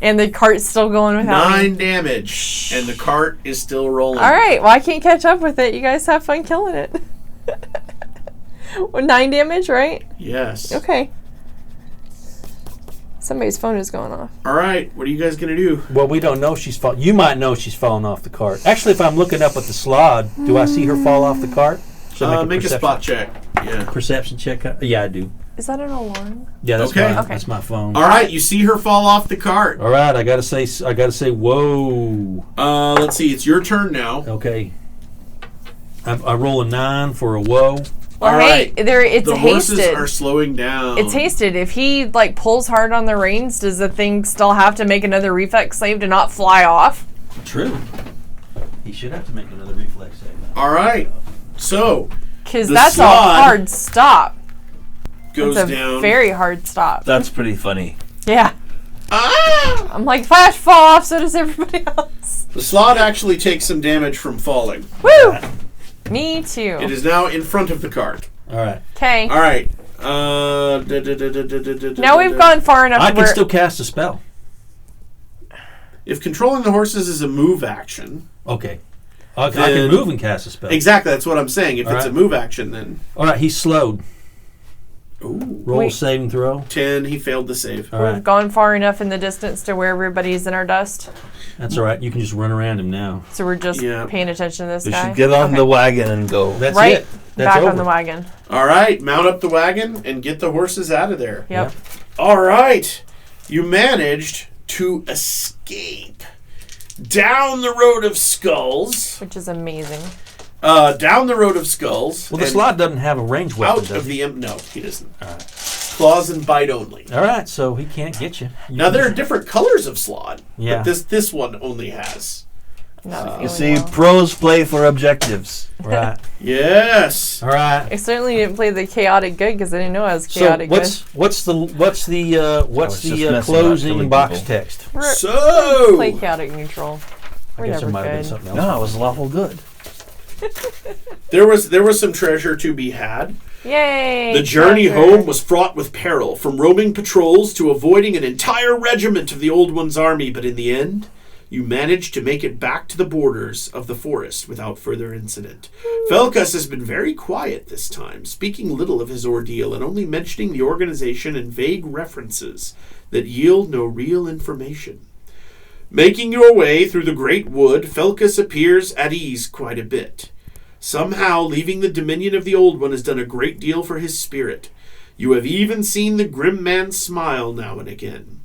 Speaker 2: And the cart's still going without
Speaker 1: 9 damage, and the cart is still rolling.
Speaker 2: All right, well, I can't catch up with it. You guys have fun killing it. 9 damage, right?
Speaker 1: Yes.
Speaker 2: Okay. Somebody's phone is going off.
Speaker 1: All right, what are you guys going to do?
Speaker 4: Well, we don't know she's fallen. You might know she's fallen off the cart. Actually, if I'm looking up at the slod, do I see her fall off the cart?
Speaker 1: Should I make a spot check. Yeah.
Speaker 4: Perception check? Yeah, I do.
Speaker 2: Is that an alarm?
Speaker 4: Yeah, that's that's my phone.
Speaker 1: All right, you see her fall off the cart.
Speaker 4: All right, I gotta say, whoa.
Speaker 1: Let's see, it's your turn now.
Speaker 4: Okay. I roll a 9 for a whoa.
Speaker 2: Well,
Speaker 1: all right.
Speaker 2: It's
Speaker 1: the
Speaker 2: hasted.
Speaker 1: Horses are slowing down.
Speaker 2: It's hasted. If he pulls hard on the reins, does the thing still have to make another reflex save to not fly off?
Speaker 4: True. He should have to make another reflex save.
Speaker 1: All right. So,
Speaker 2: because that's a hard stop.
Speaker 1: Goes
Speaker 2: it's a
Speaker 1: down.
Speaker 2: Very hard stop.
Speaker 3: That's pretty funny.
Speaker 2: Yeah. I'm like, Flash, fall off, so does everybody else.
Speaker 1: The slot actually takes some damage from falling.
Speaker 2: Woo! Me too.
Speaker 1: It is now in front of the cart.
Speaker 4: All right.
Speaker 2: Okay.
Speaker 1: All right.
Speaker 2: Now we've gone far enough.
Speaker 4: I can still cast a spell.
Speaker 1: If controlling the horses is a move action.
Speaker 4: Okay. I can move and cast a spell.
Speaker 1: Exactly, that's what I'm saying. If
Speaker 4: All
Speaker 1: it's
Speaker 4: right.
Speaker 1: a move action, then...
Speaker 4: All right, he's slowed.
Speaker 1: Ooh.
Speaker 4: Roll a saving throw.
Speaker 1: 10, he failed the save.
Speaker 4: All
Speaker 2: We've
Speaker 4: right.
Speaker 2: gone far enough in the distance to where everybody's in our dust.
Speaker 4: That's all right. You can just run around him now.
Speaker 2: So we're just
Speaker 1: Yeah.
Speaker 2: paying attention to this
Speaker 3: We
Speaker 2: guy.
Speaker 3: should get on
Speaker 2: Okay.
Speaker 3: the wagon and go.
Speaker 4: That's
Speaker 2: Right
Speaker 4: it. That's
Speaker 2: back
Speaker 4: over.
Speaker 2: on the wagon.
Speaker 1: All right, mount up the wagon and get the horses out of there.
Speaker 2: Yep.
Speaker 1: All right, you managed to escape down the road of skulls.
Speaker 2: Which is amazing.
Speaker 1: Down the road of skulls.
Speaker 4: Well, the
Speaker 1: and
Speaker 4: slot doesn't have a ranged weapon,
Speaker 1: out
Speaker 4: does
Speaker 1: of
Speaker 4: he?
Speaker 1: the no, he doesn't. Claws and bite only.
Speaker 4: All right, so he can't get you.
Speaker 1: Now there are different colors of slot,
Speaker 4: Yeah.
Speaker 1: but this one only has.
Speaker 2: Not
Speaker 3: You
Speaker 2: feeling
Speaker 3: see,
Speaker 2: well.
Speaker 3: pros play for objectives.
Speaker 4: Right.
Speaker 1: Yes.
Speaker 4: All right.
Speaker 2: I certainly didn't play the chaotic good because I didn't know I was
Speaker 4: So
Speaker 2: chaotic
Speaker 4: what's the
Speaker 3: just messing about
Speaker 4: closing
Speaker 3: killing
Speaker 4: box
Speaker 3: people.
Speaker 4: text?
Speaker 2: good.
Speaker 1: So
Speaker 2: Play chaotic neutral. We're
Speaker 4: I guess
Speaker 2: never
Speaker 4: it might have been
Speaker 2: good.
Speaker 4: something else.
Speaker 3: No, it was lawful good.
Speaker 1: there was some treasure to be had.
Speaker 2: Yay!
Speaker 1: The journey
Speaker 2: treasure.
Speaker 1: home was fraught with peril, from roaming patrols to avoiding an entire regiment of the Old One's army, but in the end, you managed to make it back to the borders of the forest without further incident. Felkus has been very quiet this time, speaking little of his ordeal and only mentioning the organization in vague references that yield no real information. Making your way through the great wood, Felkus appears at ease quite a bit. Somehow, leaving the dominion of the Old One has done a great deal for his spirit. You have even seen the grim man smile now and again.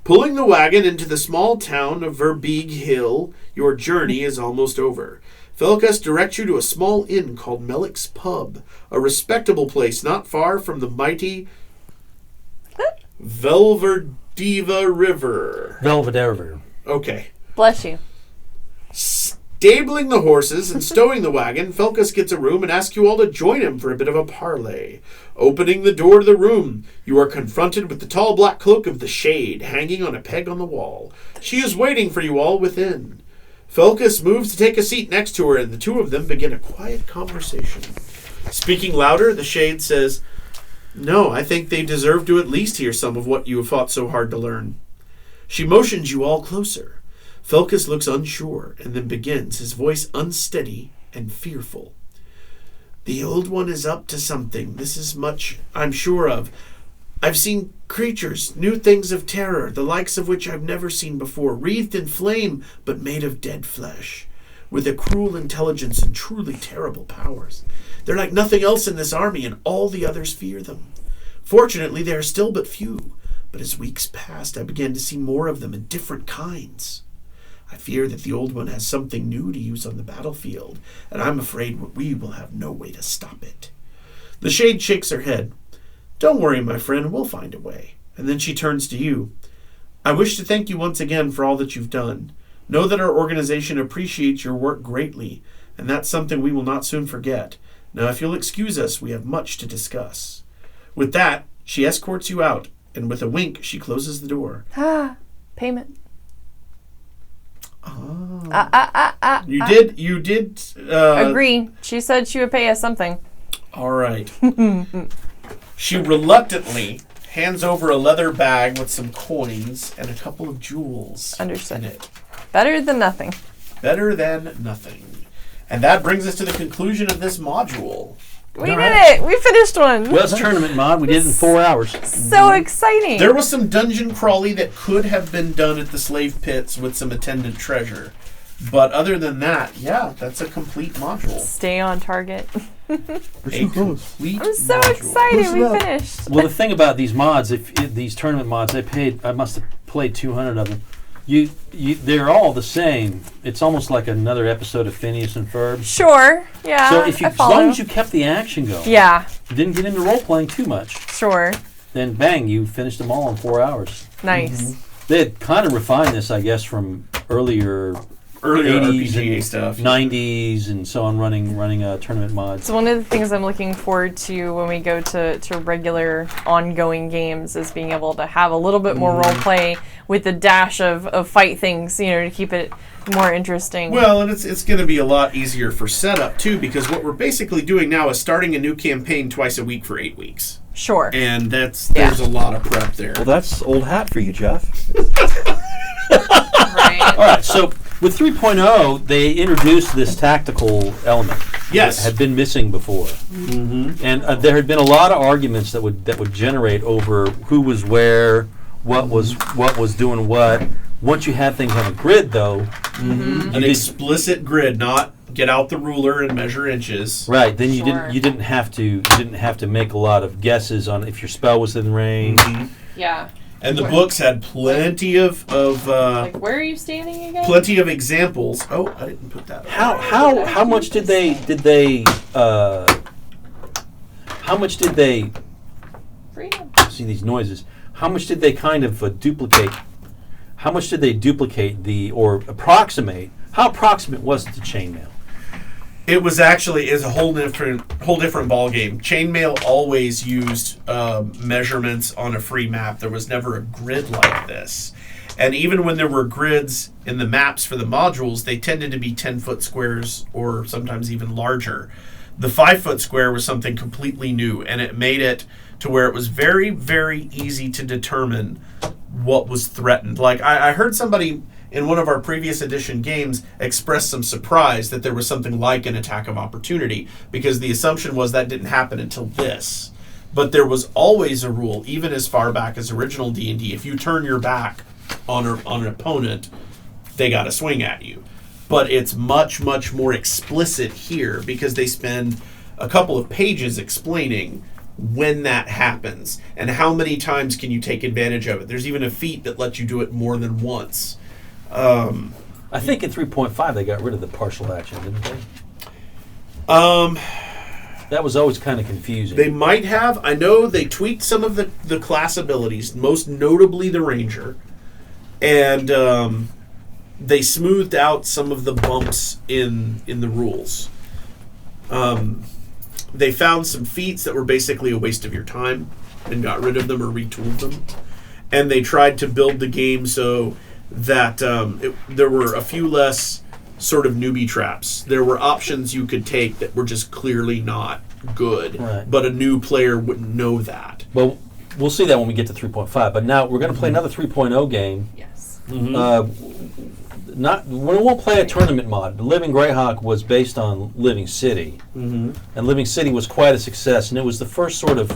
Speaker 1: Pulling the wagon into the small town of Verbeeg Hill, your journey is almost over. Felkus directs you to a small inn called Melik's Pub, a respectable place not far from the mighty Velverdiva River.
Speaker 4: Belvedere.
Speaker 1: Okay.
Speaker 2: Bless you.
Speaker 1: Stabling the horses and stowing the wagon, Felkus gets a room and asks you all to join him for a bit of a parley. Opening the door to the room, you are confronted with the tall black cloak of the Shade hanging on a peg on the wall. She is waiting for you all within. Felkus moves to take a seat next to her, and the two of them begin a quiet conversation. Speaking louder, the Shade says, "No, I think they deserve to at least hear some of what you have fought so hard to learn." She motions you all closer. Felkus looks unsure and then begins, his voice unsteady and fearful. "The Old One is up to something. This is much I'm sure of. I've seen creatures, new things of terror, the likes of which I've never seen before, wreathed in flame but made of dead flesh, with a cruel intelligence and truly terrible powers. They're like nothing else in this army, and all the others fear them. Fortunately, they are still but few, but as weeks passed, I began to see more of them in different kinds. I fear that the Old One has something new to use on the battlefield, and I'm afraid we will have no way to stop it." The Shade shakes her head. "Don't worry, my friend, we'll find a way." And then she turns to you. "I wish to thank you once again for all that you've done. Know that our organization appreciates your work greatly, and that's something we will not soon forget. Now, if you'll excuse us, we have much to discuss." With that, she escorts you out, and with a wink, she closes the door.
Speaker 2: Payment.
Speaker 1: You did.
Speaker 2: Agree. She said she would pay us something.
Speaker 1: All right. She reluctantly hands over a leather bag with some coins and a couple of jewels
Speaker 2: Understood.
Speaker 1: in it.
Speaker 2: Better than nothing.
Speaker 1: Better than nothing. And that brings us to the conclusion of this module.
Speaker 2: We did it! We finished one!
Speaker 4: Well, it's a tournament mod. We did it in 4 hours.
Speaker 2: So exciting!
Speaker 1: There was some dungeon crawly that could have been done at the slave pits with some attendant treasure. But other than that, yeah, that's a complete module.
Speaker 2: Stay on target.
Speaker 1: A complete
Speaker 2: I'm so
Speaker 1: module.
Speaker 2: excited we finished.
Speaker 4: Well, the thing about these mods, these tournament mods, I must have played 200 of them. They're all the same. It's almost like another episode of Phineas and Ferb.
Speaker 2: Sure, yeah.
Speaker 4: So if you,
Speaker 2: I
Speaker 4: as
Speaker 2: follow.
Speaker 4: long as you kept the action going,
Speaker 2: Yeah,
Speaker 4: didn't get into role playing too much,
Speaker 2: sure.
Speaker 4: then bang, you finished them all in 4 hours.
Speaker 2: Nice.
Speaker 4: They had kind of refined this, I guess, from earlier 80s
Speaker 1: RPG
Speaker 4: and
Speaker 1: stuff.
Speaker 4: 90s and so on, running tournament mods.
Speaker 2: So one of the things I'm looking forward to when we go to regular ongoing games is being able to have a little bit more role play with the dash of fight things, to keep it more interesting.
Speaker 1: Well, and it's going to be a lot easier for setup, too, because what we're basically doing now is starting a new campaign twice a week for 8 weeks.
Speaker 2: Sure.
Speaker 1: And there's a lot of prep there.
Speaker 3: Well, that's old hat for you, Jeff.
Speaker 2: Right.
Speaker 4: All right, so With 3.0, they introduced this tactical element.
Speaker 1: Yes.
Speaker 4: That had been missing before.
Speaker 1: Mm-hmm.
Speaker 4: And there had been a lot of arguments that would generate over who was where, what was doing what. Once you had things on a grid, though,
Speaker 1: An explicit grid, not get out the ruler and measure inches.
Speaker 4: right? Then
Speaker 2: Sure.
Speaker 4: you didn't have to make a lot of guesses on if your spell was in range.
Speaker 2: Yeah.
Speaker 1: And the books had plenty of
Speaker 2: Like, where are you standing again?
Speaker 1: plenty of examples. Oh, I didn't put that.
Speaker 4: How much did they
Speaker 2: Freedom.
Speaker 4: see these noises? How much did they kind of duplicate? How much did they duplicate or approximate? How approximate was it to chainmail?
Speaker 1: It was actually is a whole different ball game. Chainmail always used measurements on a free map. There was never a grid like this. And even when there were grids in the maps for the modules, they tended to be 10-foot squares or sometimes even larger. The 5-foot square was something completely new, and it made it to where it was very, very easy to determine what was threatened. Like, I heard somebody in one of our previous edition games express some surprise that there was something like an attack of opportunity, because the assumption was that didn't happen until this. But there was always a rule, even as far back as original D&D. If you turn your back on an opponent, they got to swing at you. But it's much, much more explicit here, because they spend a couple of pages explaining when that happens and how many times can you take advantage of it. There's even a feat that lets you do it more than once.
Speaker 4: I think in 3.5 they got rid of the partial action, didn't they? That was always kind of confusing.
Speaker 1: They might have. I know they tweaked some of the class abilities, most notably the Ranger, and they smoothed out some of the bumps in the rules. They found some feats that were basically a waste of your time and got rid of them or retooled them. And they tried to build the game so that there were a few less sort of newbie traps. There were options you could take that were just clearly not good,
Speaker 4: Right.
Speaker 1: but a new player wouldn't know that.
Speaker 4: Well, we'll see that when we get to 3.5. But now we're going to play another 3.0 game.
Speaker 2: Yes.
Speaker 4: We won't play a tournament mod. Living Greyhawk was based on Living City, and Living City was quite a success. And it was the first sort of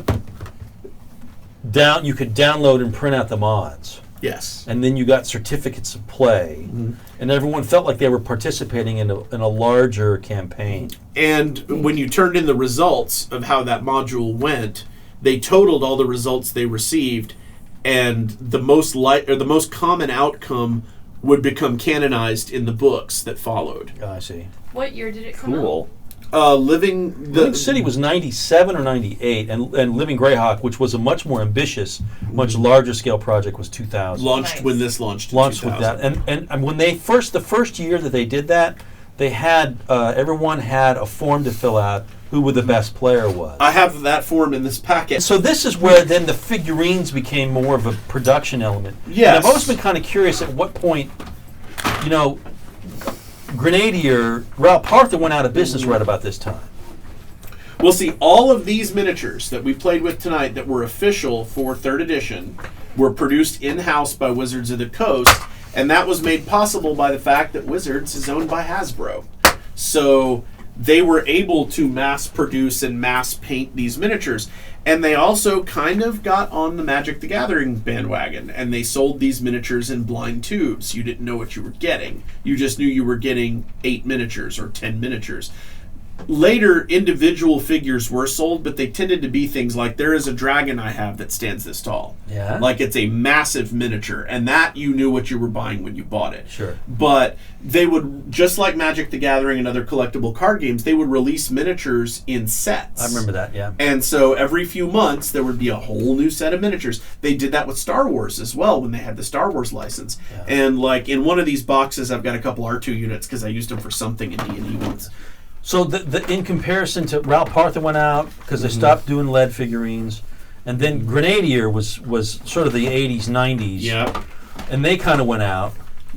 Speaker 4: you could download and print out the mods.
Speaker 1: Yes.
Speaker 4: And then you got certificates of play, and everyone felt like they were participating in a larger campaign.
Speaker 1: And when you turned in the results of how that module went, they totaled all the results they received, and the most common outcome would become canonized in the books that followed.
Speaker 4: Oh, I see.
Speaker 2: What year did it come out?
Speaker 3: Cool.
Speaker 4: Living City was 97 or 98, and Living Greyhawk, which was a much more ambitious, much larger scale project, was 2000.
Speaker 1: Launched
Speaker 2: Nice.
Speaker 1: when this launched. In
Speaker 4: Launched with
Speaker 1: 2000.
Speaker 4: that, and when the first year that they did that, they had everyone had a form to fill out who the best player was.
Speaker 1: I have that form in this packet.
Speaker 4: So this is where then the figurines became more of a production element.
Speaker 1: Yes.
Speaker 4: And I've always been kind of curious at what point, Grenadier, Ralph Parther went out of business right about this time.
Speaker 1: We'll see, all of these miniatures that we played with tonight that were official for 3rd edition were produced in-house by Wizards of the Coast, and that was made possible by the fact that Wizards is owned by Hasbro. So they were able to mass produce and mass paint these miniatures. And they also kind of got on the Magic the Gathering bandwagon, and they sold these miniatures in blind tubes. You didn't know what you were getting. You just knew you were getting 8 miniatures or 10 miniatures. Later, individual figures were sold, but they tended to be things like, there is a dragon I have that stands this tall.
Speaker 4: Yeah.
Speaker 1: Like, it's a massive miniature, and that you knew what you were buying when you bought it.
Speaker 4: Sure.
Speaker 1: But they would, just like Magic the Gathering and other collectible card games, they would release miniatures in sets.
Speaker 4: I remember that, yeah.
Speaker 1: And so every few months, there would be a whole new set of miniatures. They did that with Star Wars as well when they had the Star Wars license.
Speaker 4: Yeah.
Speaker 1: And like in one of these boxes, I've got a couple R2 units because I used them for something in D&D once.
Speaker 4: So in comparison to Ralph Parther went out because they stopped doing lead figurines, and then Grenadier was sort of the 80s, 90s.
Speaker 1: Yep.
Speaker 4: And they kind of went out.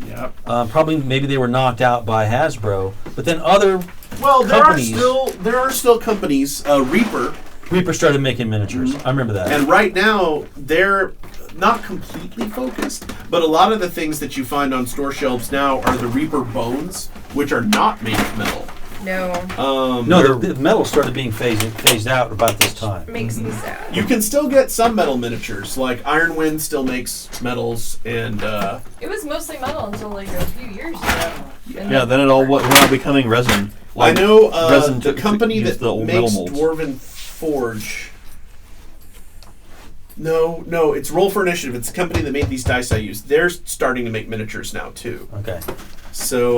Speaker 1: Yep.
Speaker 4: Probably maybe they were knocked out by Hasbro, but then other
Speaker 1: Well,
Speaker 4: companies.
Speaker 1: there are still companies. Reaper
Speaker 4: Reaper started making miniatures. I remember that.
Speaker 1: And right now, not completely focused, but a lot of the things that you find on store shelves now are the Reaper bones, which are not made of metal.
Speaker 2: No.
Speaker 4: No, the metal started being phased out about this time.
Speaker 2: Makes me sad.
Speaker 1: You can still get some metal miniatures, like Iron Wind still makes metals, and
Speaker 2: It was mostly metal until like a few years ago.
Speaker 3: Yeah, then it all went on becoming resin.
Speaker 1: I know
Speaker 3: resin
Speaker 1: the company
Speaker 3: use
Speaker 1: that
Speaker 3: the old
Speaker 1: makes
Speaker 3: metal molds.
Speaker 1: Dwarven Forge. No, it's Roll for Initiative. It's a company that made these dice I use. They're starting to make miniatures now too.
Speaker 4: Okay.
Speaker 1: So,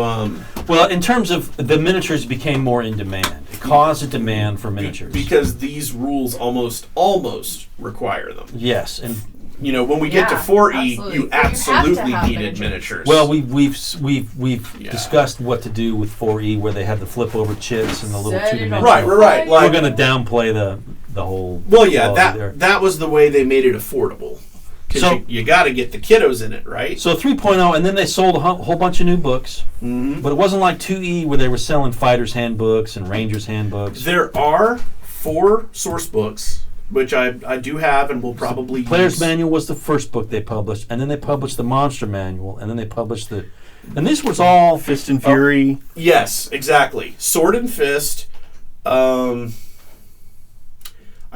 Speaker 4: well, in terms of the miniatures became more in demand. It caused a demand for miniatures.
Speaker 1: Because these rules almost require them.
Speaker 4: Yes, and
Speaker 1: when we get to 4E,
Speaker 2: absolutely.
Speaker 1: you
Speaker 2: Well,
Speaker 1: absolutely
Speaker 2: you have to have
Speaker 1: needed miniatures.
Speaker 4: well, we've
Speaker 1: Yeah.
Speaker 4: discussed what to do with 4E, where they have the flip over chits and the little
Speaker 2: Set it
Speaker 4: 2-dimensional.
Speaker 1: right.
Speaker 2: Like-
Speaker 4: We're going to downplay the whole.
Speaker 1: Well, yeah,
Speaker 4: quality there.
Speaker 1: that was the way they made it affordable. Because
Speaker 4: So-
Speaker 1: you got to get the kiddos in it, right?
Speaker 4: So 3.0, and then they sold a whole bunch of new books.
Speaker 1: Mhm.
Speaker 4: But it wasn't like 2E where they were selling fighters' handbooks and rangers' handbooks.
Speaker 1: There are 4 source books, which I do have and will probably
Speaker 4: Player's
Speaker 1: use.
Speaker 4: Manual was the first book they published, and then they published the Monster Manual, and then they published the... And this was all...
Speaker 3: Fist and Fury.
Speaker 1: Yes, exactly. Sword and Fist.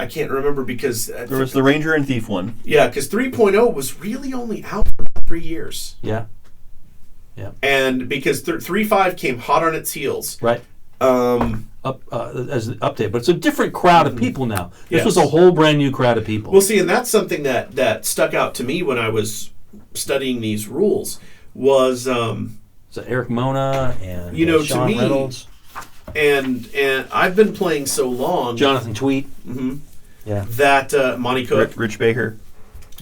Speaker 1: I can't remember because...
Speaker 3: There was the Ranger and Thief one.
Speaker 1: Yeah, because 3.0 was really only out for about 3 years.
Speaker 4: Yeah.
Speaker 1: And because 3.5 came hot on its heels.
Speaker 4: Right. As an update, but it's a different crowd of people now. This
Speaker 1: Yes.
Speaker 4: was a whole brand new crowd of people.
Speaker 1: Well, see, and that's something that stuck out to me when I studying these rules was...
Speaker 4: so Eric Mona and
Speaker 1: to
Speaker 4: Sean
Speaker 1: me,
Speaker 4: Reynolds,
Speaker 1: and I've been playing so long...
Speaker 4: Jonathan Tweet,
Speaker 1: Mhm.
Speaker 4: yeah,
Speaker 1: that Monty Cook...
Speaker 3: Rich Baker.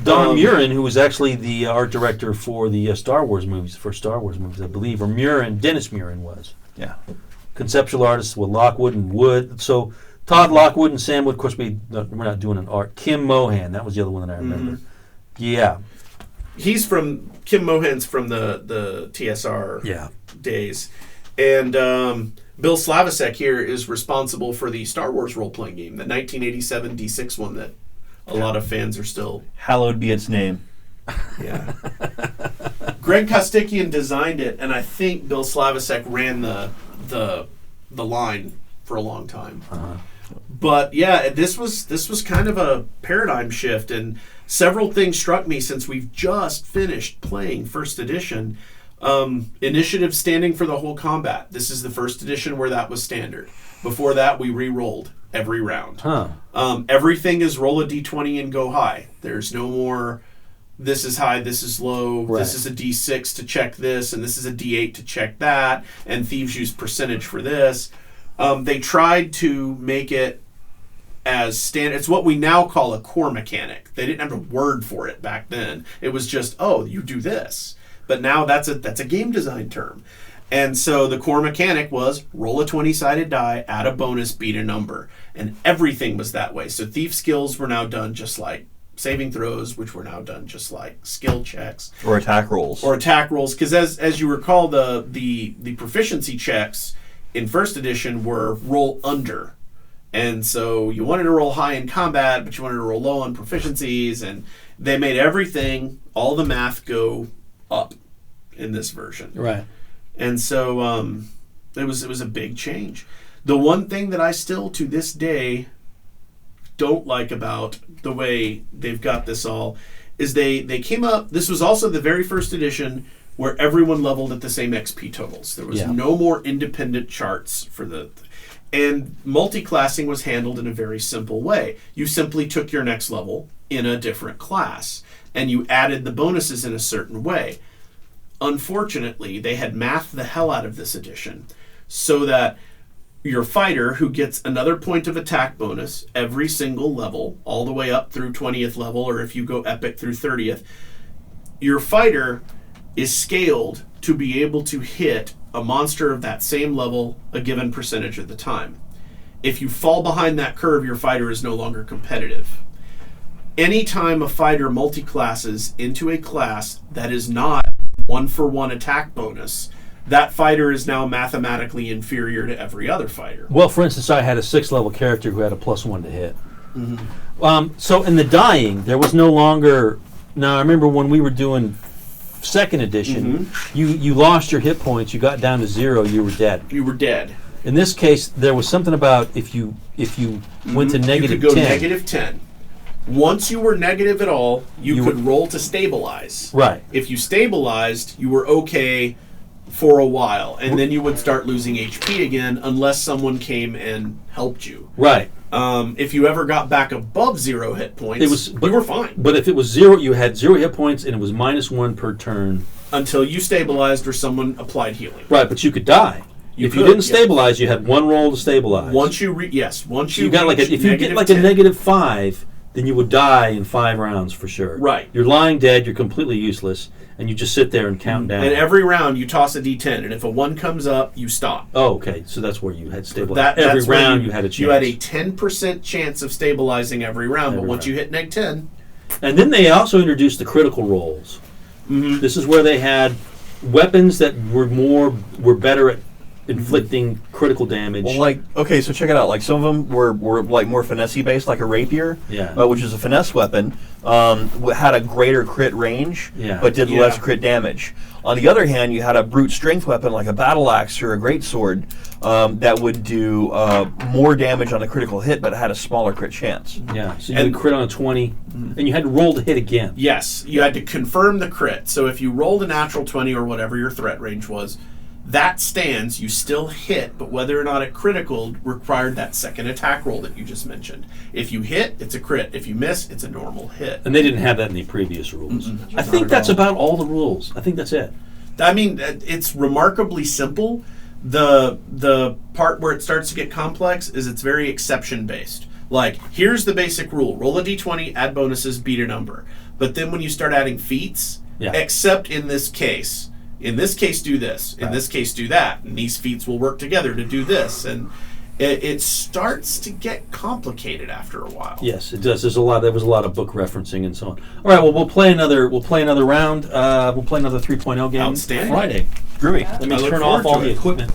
Speaker 4: Don Murin, who was actually the art director for the Star Wars movies, I believe, or Dennis Murin was.
Speaker 3: Yeah.
Speaker 4: Conceptual artists with Lockwood and Wood. So Todd Lockwood and Sam Wood. Of course, we're not doing an art. Kim Mohan, that was the other one that I remember. Yeah.
Speaker 1: Kim Mohan's from the TSR
Speaker 4: Yeah.
Speaker 1: days. And Bill Slavisek here is responsible for the Star Wars role-playing game, the 1987 D6 one that a lot of fans are still...
Speaker 3: Hallowed be its name.
Speaker 1: Yeah. Greg Kostikian designed it, and I think Bill Slavisek ran the line for a long time.
Speaker 4: Uh-huh.
Speaker 1: But yeah, this was kind of a paradigm shift, and several things struck me since we've just finished playing first edition. Initiative standing for the whole combat. This is the first edition where that was standard. Before that, we re-rolled every round.
Speaker 4: Huh.
Speaker 1: Everything is roll a d20 and go high. There's no more this is high, this is low,
Speaker 4: Right.
Speaker 1: this is a d6 to check this, and this is a d8 to check that, and thieves use percentage for this. They tried to make it as standard. It's what we now call a core mechanic. They didn't have a word for it back then. It was just, oh, you do this. But now that's a game design term. And so the core mechanic was roll a 20-sided die, add a bonus, beat a number. And everything was that way. So thief skills were now done just like saving throws, which were now done just like skill checks.
Speaker 3: Or attack rolls.
Speaker 1: Because as you recall, the proficiency checks in first edition were roll under. And so you wanted to roll high in combat, but you wanted to roll low on proficiencies. And they made everything, all the math go up in this version.
Speaker 4: Right.
Speaker 1: And so it was a big change. The one thing that I still to this day don't like about the way they've got this all is they came up, this was also the very first edition where everyone leveled at the same XP totals. There was no more independent charts for and multi-classing was handled in a very simple way. You simply took your next level in a different class and you added the bonuses in a certain way. Unfortunately, they had mathed the hell out of this edition so that your fighter, who gets another point of attack bonus every single level, all the way up through 20th level, or if you go epic through 30th, your fighter is scaled to be able to hit a monster of that same level a given percentage of the time. If you fall behind that curve, your fighter is no longer competitive. Anytime a fighter multi-classes into a class that is not 1-for-1 attack bonus, that fighter is now mathematically inferior to every other fighter.
Speaker 4: Well, for instance, I had a 6th-level character who had a +1 to hit.
Speaker 1: Mm-hmm.
Speaker 4: So in the dying, there was no longer Now I remember when we were doing second edition, you lost your hit points. You got down to 0. You were dead.
Speaker 1: You were dead.
Speaker 4: In this case, there was something about if you went to negative
Speaker 1: you could go
Speaker 4: 10.
Speaker 1: negative 10. Once you were negative at all, you could roll to stabilize.
Speaker 4: Right.
Speaker 1: If you stabilized, you were okay for a while, and then you would start losing HP again unless someone came and helped you.
Speaker 4: Right.
Speaker 1: If you ever got back above 0 hit points, you were fine.
Speaker 4: But if it was 0, you had 0 hit points, and it was -1 per turn.
Speaker 1: Until you stabilized or someone applied healing.
Speaker 4: Right, but you could die. If you didn't stabilize, you had 1 roll to stabilize.
Speaker 1: Once you
Speaker 4: got like if you get like a -5, then you would die in 5 rounds for sure.
Speaker 1: Right.
Speaker 4: You're lying dead. You're completely useless, and you just sit there and count down.
Speaker 1: And every round you toss a D10, and if a 1 comes up, you stop.
Speaker 4: Oh, okay. So that's where you had stabilized. Every round you had a chance.
Speaker 1: You had a 10% chance of stabilizing every round, but once you hit neg 10.
Speaker 4: And then they also introduced the critical rolls. This is where they had weapons that were better at inflicting critical damage.
Speaker 5: Well, like, okay, so check it out. Like, some of them were like more finesse based, like a rapier, which is a finesse weapon, had a greater crit range, but did less crit damage. On the other hand, you had a brute strength weapon like a battle axe or a great sword that would do more damage on a critical hit, but it had a smaller crit chance.
Speaker 4: Yeah, so you would crit on a 20, and you had to roll to hit again.
Speaker 1: Yes, you had to confirm the crit. So if you rolled a natural 20 or whatever your threat range was, that stands, you still hit, but whether or not it critical required that second attack roll that you just mentioned. If you hit, it's a crit. If you miss, it's a normal hit.
Speaker 4: And they didn't have that in the previous rules. I think that's about all the rules. I think that's it.
Speaker 1: I mean, it's remarkably simple. The part where it starts to get complex is it's very exception based. Like, here's the basic rule. Roll a d20, add bonuses, beat a number. But then when you start adding feats, except in this case do this, in this case do that, and these feats will work together to do this, and it starts to get complicated after a while.
Speaker 4: Yes, it does. There was a lot of book referencing and so on. All right, well we'll play another round. We'll play another 3.0 game
Speaker 1: Outstanding.
Speaker 4: Friday.
Speaker 5: Groovy.
Speaker 4: Let me turn off all the equipment.